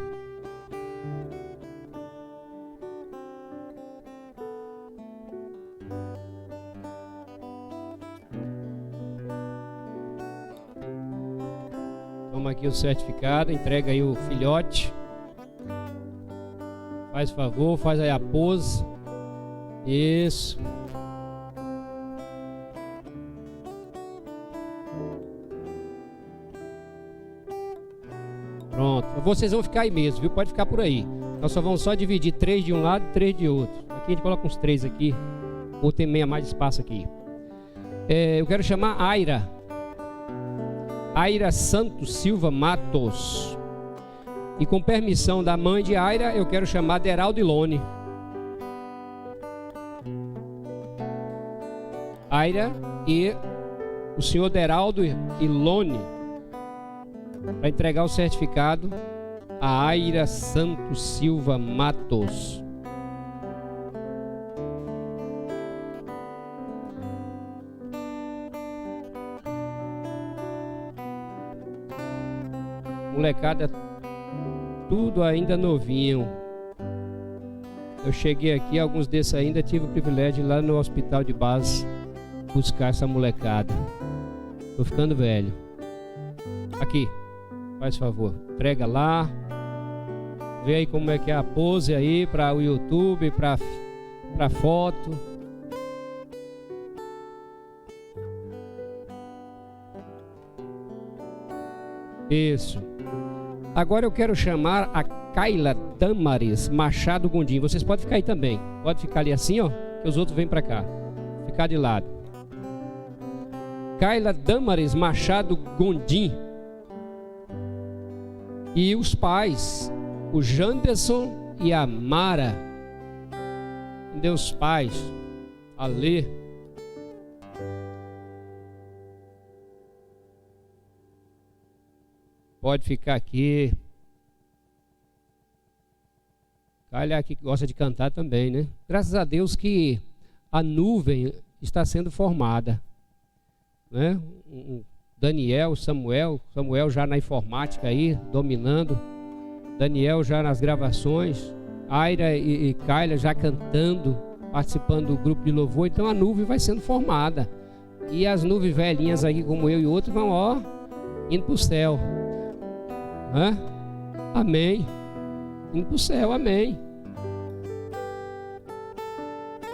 Speaker 1: Toma aqui o certificado, entrega aí o filhote. Faz favor, faz aí a pose. Isso. Pronto, vocês vão ficar aí mesmo, viu? Pode ficar por aí. Nós só vamos dividir 3 de um lado e 3 de outro. Aqui a gente coloca uns 3 aqui. Ou tem meia mais espaço aqui. Eu quero chamar Aira Santos Silva Matos. E com permissão da mãe de Aira, eu quero chamar Deraldo Ilone. Aira e o senhor Deraldo Ilone, para entregar o certificado a Aira Santos Silva Matos. Molecada, tudo ainda novinho. Eu cheguei aqui, alguns desses ainda tive o privilégio de ir lá no hospital de base buscar essa molecada. Tô ficando velho. Aqui, faz favor, entrega lá. Vê aí como é que é a pose aí para o YouTube, para foto. Isso. Agora eu quero chamar a Kaila Damares Machado Gondim. Vocês podem ficar aí também. Pode ficar ali assim, ó, que os outros vêm para cá. Ficar de lado. Kaila Damares Machado Gondim. E os pais, o Janderson e a Mara. Cadê os pais? A Lê. Pode ficar aqui. Kaila que gosta de cantar também, né? Graças a Deus que a nuvem está sendo formada, né? Samuel já na informática aí, dominando. Daniel já nas gravações. Aira e Kaila já cantando, participando do grupo de louvor. Então a nuvem vai sendo formada. E as nuvens velhinhas aí, como eu e outros, vão, ó, indo para o céu. Hã? Amém. Indo para o céu, amém.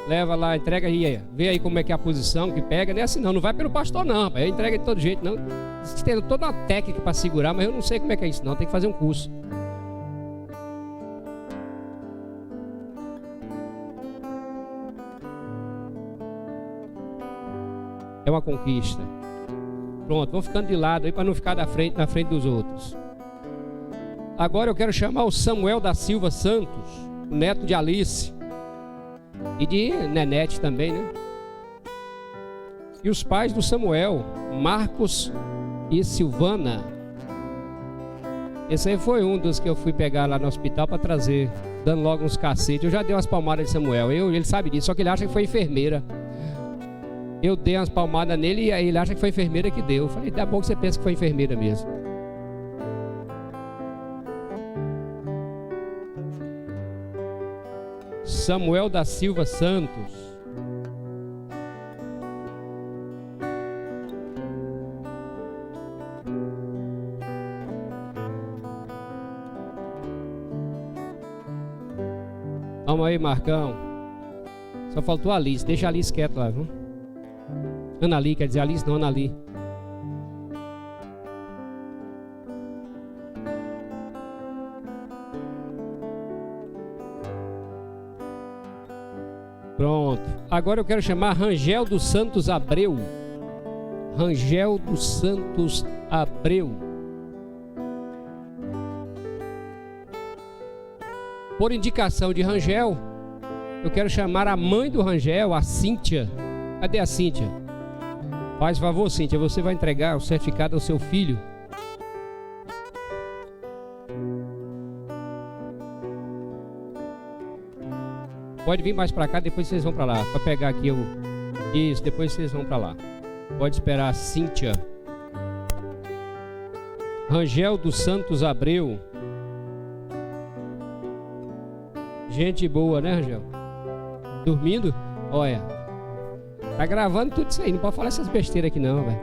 Speaker 1: Leva lá, entrega aí, vê aí como é que é a posição que pega. Não é assim não vai pelo pastor não, rapaz. Entrega de todo jeito não. Tem toda uma técnica para segurar, mas eu não sei como é que é isso não, tem que fazer um curso. É uma conquista. Pronto, vamos ficando de lado aí para não ficar na frente dos outros. Agora eu quero chamar o Samuel da Silva Santos, o neto de Alice. E de Nenete também, né? E os pais do Samuel, Marcos e Silvana. Esse aí foi um dos que eu fui pegar lá no hospital para trazer dando logo uns cacetes. Eu já dei umas palmadas de Samuel, ele sabe disso, só que ele acha que foi enfermeira. Eu dei umas palmadas nele e aí ele acha que foi enfermeira que deu. Eu falei, dá bom que você pensa que foi enfermeira mesmo. Samuel da Silva Santos. Vamos aí, Marcão. Só faltou a Alice. Deixa a Alice quieta lá, viu? Anali, quer dizer Alice, não, Anali. Pronto. Agora eu quero chamar Rangel dos Santos Abreu. Rangel dos Santos Abreu. Por indicação de Rangel, eu quero chamar a mãe do Rangel, a Cíntia. Cadê a Cíntia? Faz favor, Cíntia, você vai entregar o certificado ao seu filho. Pode vir mais para cá, depois vocês vão para lá. Para pegar aqui o... Isso, depois vocês vão para lá. Pode esperar a Cíntia. Rangel dos Santos Abreu. Gente boa, né, Rangel? Dormindo? Olha. Tá gravando tudo isso aí. Não pode falar essas besteiras aqui não, velho.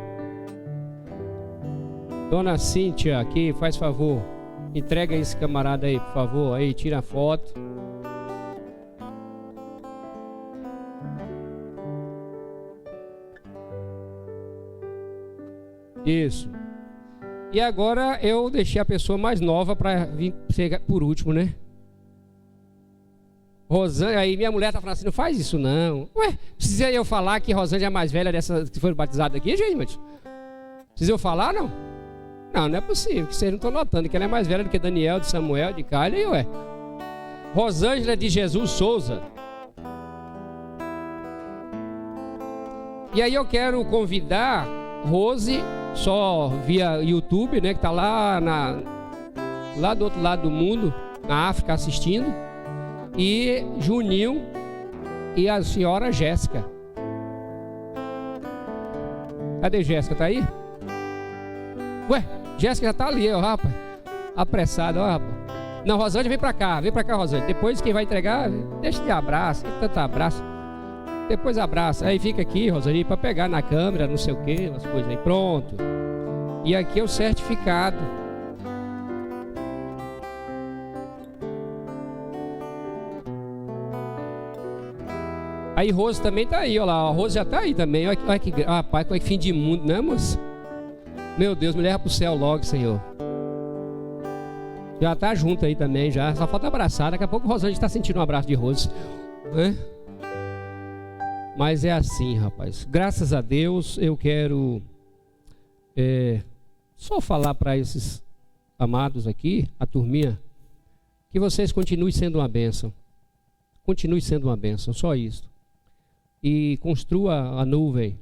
Speaker 1: Dona Cíntia, aqui, faz favor. Entrega esse camarada aí, por favor. Aí, tira a foto. Isso. E agora eu deixei a pessoa mais nova para vir chegar por último, né? Rosângela, aí minha mulher tá falando assim, não faz isso não. Ué, precisa eu falar que Rosângela é a mais velha dessa que foi batizada aqui, gente? Precisa eu falar, não? Não, não é possível, que vocês não estão notando que ela é mais velha do que Daniel, de Samuel, de Kylie, ué. Rosângela de Jesus Souza. E aí eu quero convidar Rose, só via YouTube, né, que tá lá do outro lado do mundo, na África, assistindo. E Juninho e a senhora Jéssica. Cadê Jéssica? Tá aí? Ué, Jéssica já tá ali, ó, rapaz. Apressada, ó, rapaz. Não, Rosângela, vem pra cá, Rosângela. Depois quem vai entregar, deixa de abraço, tanto abraço. Depois abraça. Aí fica aqui, Rosângela, pra pegar na câmera, não sei o que, umas coisas aí. Pronto. E aqui é o certificado. Aí Rose também tá aí, ó lá. A Rose já tá aí também. Olha que rapaz, que fim de mundo, né, moço? Meu Deus, me leva pro céu logo, Senhor. Já tá junto aí também, já. Só falta abraçar. Daqui a pouco o Rosângela está sentindo um abraço de Rose, né? Mas é assim, rapaz. Graças a Deus, eu quero só falar para esses amados aqui, a turminha, que vocês continuem sendo uma bênção. Continue sendo uma bênção, só isso. E construa a nuvem.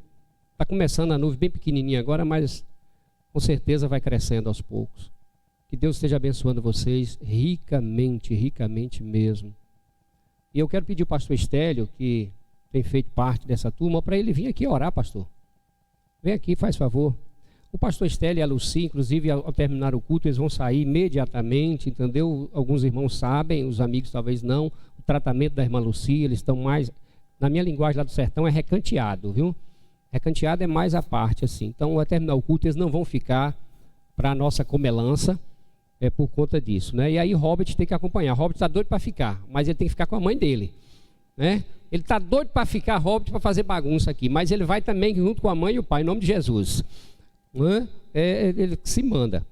Speaker 1: Está começando a nuvem bem pequenininha agora, mas com certeza vai crescendo aos poucos. Que Deus esteja abençoando vocês ricamente, ricamente mesmo. E eu quero pedir ao pastor Estélio, que tem feito parte dessa turma, para ele vir aqui orar, pastor. Vem aqui, faz favor. O pastor Estélio e a Lucy, inclusive, ao terminar o culto, eles vão sair imediatamente, entendeu? Alguns irmãos sabem, os amigos talvez não. O tratamento da irmã Lucy, eles estão mais... Na minha linguagem lá do sertão é recanteado, viu? Recanteado é mais a parte, assim. Então, ao terminar o culto, eles não vão ficar para a nossa comelança, por conta disso, né? E aí Robert tem que acompanhar. Robert está doido para ficar, mas ele tem que ficar com a mãe dele, né? Ele está doido para ficar, Robert, para fazer bagunça aqui, mas ele vai também junto com a mãe e o pai, em nome de Jesus. Né? Ele se manda.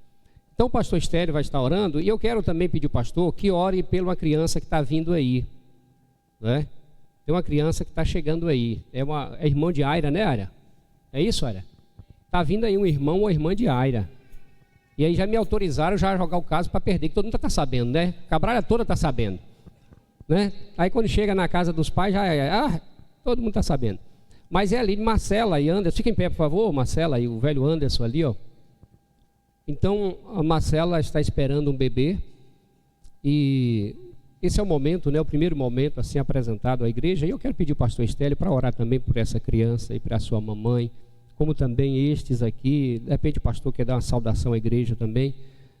Speaker 1: Então o pastor Estélio vai estar orando, e eu quero também pedir ao pastor que ore por uma criança que está vindo aí, né? Tem uma criança que está chegando aí, é irmão de Aira, né, Aira? É isso, Aira? Está vindo aí um irmão ou irmã de Aira. E aí já me autorizaram já a jogar o caso para perder, que todo mundo está sabendo, né? Cabralha toda está sabendo, né? Aí quando chega na casa dos pais, todo mundo está sabendo. Mas é ali de Marcela e Anderson. Fica em pé, por favor, Marcela e o velho Anderson ali, ó. Então, a Marcela está esperando um bebê. E esse é o momento, né, o primeiro momento assim apresentado à igreja, e eu quero pedir ao pastor Estélio para orar também por essa criança e para a sua mamãe, como também estes aqui. De repente o pastor quer dar uma saudação à igreja também.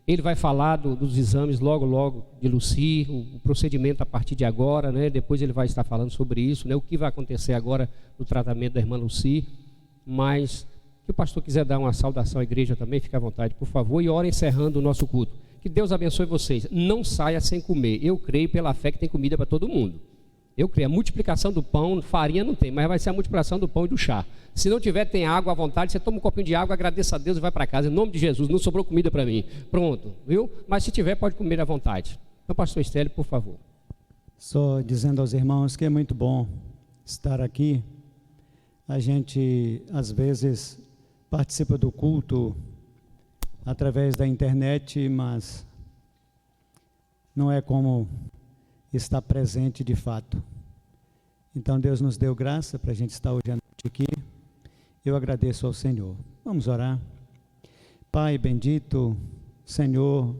Speaker 1: Ele vai falar dos exames logo de Lucy, o procedimento a partir de agora, né? Depois ele vai estar falando sobre isso, né? O que vai acontecer agora no tratamento da irmã Lucy. Mas se o pastor quiser dar uma saudação à igreja também, fique à vontade, por favor, e ora encerrando o nosso culto. Que Deus abençoe vocês. Não saia sem comer. Eu creio pela fé que tem comida para todo mundo. Eu creio. A multiplicação do pão, farinha não tem, mas vai ser a multiplicação do pão e do chá. Se não tiver, tem água à vontade, você toma um copinho de água, agradeça a Deus e vai para casa. Em nome de Jesus, não sobrou comida para mim. Pronto, viu? Mas se tiver, pode comer à vontade. Então, pastor Estélio, por favor.
Speaker 5: Só dizendo aos irmãos que é muito bom estar aqui. A gente, às vezes, participa do culto através da internet, mas não é como estar presente de fato. Então Deus nos deu graça para a gente estar hoje à noite aqui. Eu agradeço ao Senhor. Vamos orar. Pai bendito, Senhor,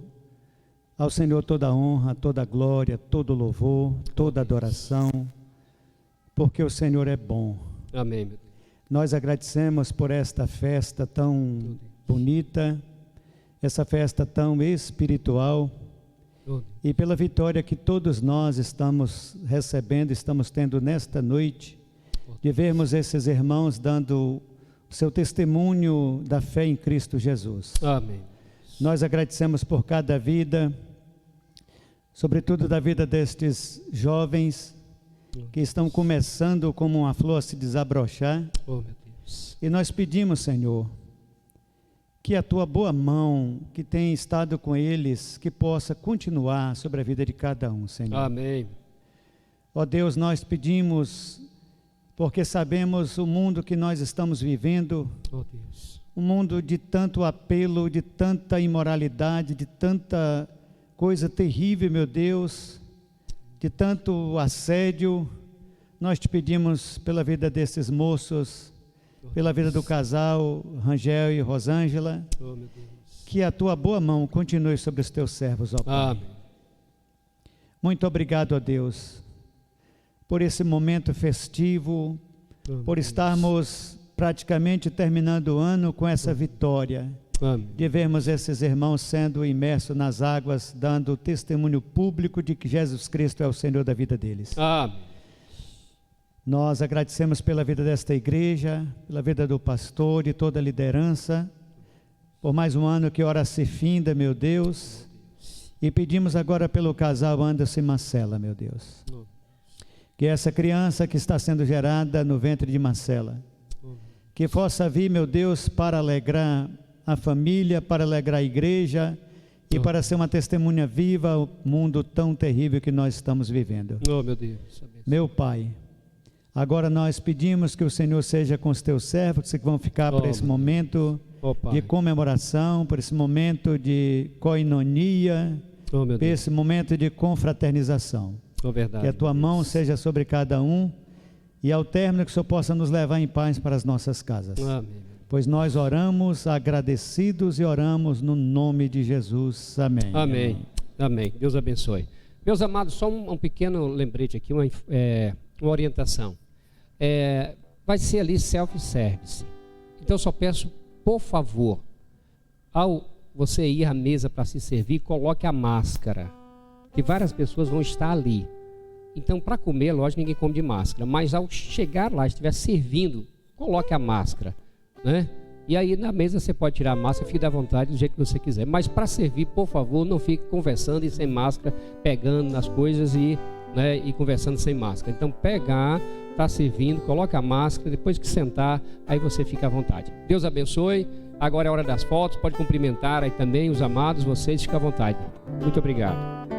Speaker 5: ao Senhor toda a honra, toda a glória, todo o louvor, toda a adoração, porque o Senhor é bom.
Speaker 1: Amém, meu Deus.
Speaker 5: Nós agradecemos por esta festa tão bonita, essa festa tão espiritual, e pela vitória que todos nós estamos recebendo, estamos tendo nesta noite, de vermos esses irmãos dando o seu testemunho da fé em Cristo Jesus.
Speaker 1: Amém.
Speaker 5: Nós agradecemos por cada vida, sobretudo da vida destes jovens que estão começando como uma flor a se desabrochar.
Speaker 1: Oh, meu Deus.
Speaker 5: E nós pedimos, Senhor, que a tua boa mão, que tem estado com eles, que possa continuar sobre a vida de cada um, Senhor.
Speaker 1: Amém.
Speaker 5: Ó Deus, nós pedimos, porque sabemos o mundo que nós estamos vivendo,
Speaker 1: Oh, Deus.
Speaker 5: um mundo de tanto apelo, de tanta imoralidade, de tanta coisa terrível, meu Deus, de tanto assédio. Nós te pedimos pela vida desses moços, pela vida do casal Rangel e Rosângela,
Speaker 1: Oh, meu Deus.
Speaker 5: que a tua boa mão continue sobre os teus servos, ó Pai.
Speaker 1: Amém.
Speaker 5: Muito obrigado, ó Deus, por esse momento festivo,
Speaker 1: Oh,
Speaker 5: por estarmos praticamente terminando o ano com essa vitória,
Speaker 1: Amém.
Speaker 5: de vermos esses irmãos sendo imersos nas águas, dando testemunho público de que Jesus Cristo é o Senhor da vida deles.
Speaker 1: Amém.
Speaker 5: Nós agradecemos pela vida desta igreja, pela vida do pastor e toda a liderança, por mais um ano que ora se finda, meu Deus, e pedimos agora pelo casal Anderson e Marcela, meu Deus, que essa criança que está sendo gerada no ventre de Marcela, que possa vir, meu Deus, para alegrar a família, para alegrar a igreja e para ser uma testemunha viva ao mundo tão terrível que nós estamos vivendo.
Speaker 1: Oh, meu Deus.
Speaker 5: Meu Pai, agora nós pedimos que o Senhor seja com os teus servos, que vão ficar por esse momento de comemoração, por esse momento de koinonia, por esse momento de confraternização.
Speaker 1: Verdade,
Speaker 5: que a tua mão seja sobre cada um e ao término que o Senhor possa nos levar em paz para as nossas casas.
Speaker 1: Amém.
Speaker 5: Pois nós oramos agradecidos e oramos no nome de Jesus. Amém.
Speaker 1: Amém. Amém. Deus abençoe. Meus amados, só um pequeno lembrete aqui, uma orientação. Vai ser ali self-service. Então, só peço, por favor, ao você ir à mesa para se servir, coloque a máscara, que várias pessoas vão estar ali. Então, para comer, lógico, ninguém come de máscara, mas ao chegar lá, estiver servindo, coloque a máscara, né? E aí na mesa você pode tirar a máscara, fique à vontade do jeito que você quiser, mas para servir, por favor, não fique conversando e sem máscara, pegando nas coisas e conversando sem máscara. Então, pegar, está servindo, coloca a máscara, depois que sentar, aí você fica à vontade. Deus abençoe. Agora é a hora das fotos, pode cumprimentar aí também os amados, vocês, fica à vontade. Muito obrigado.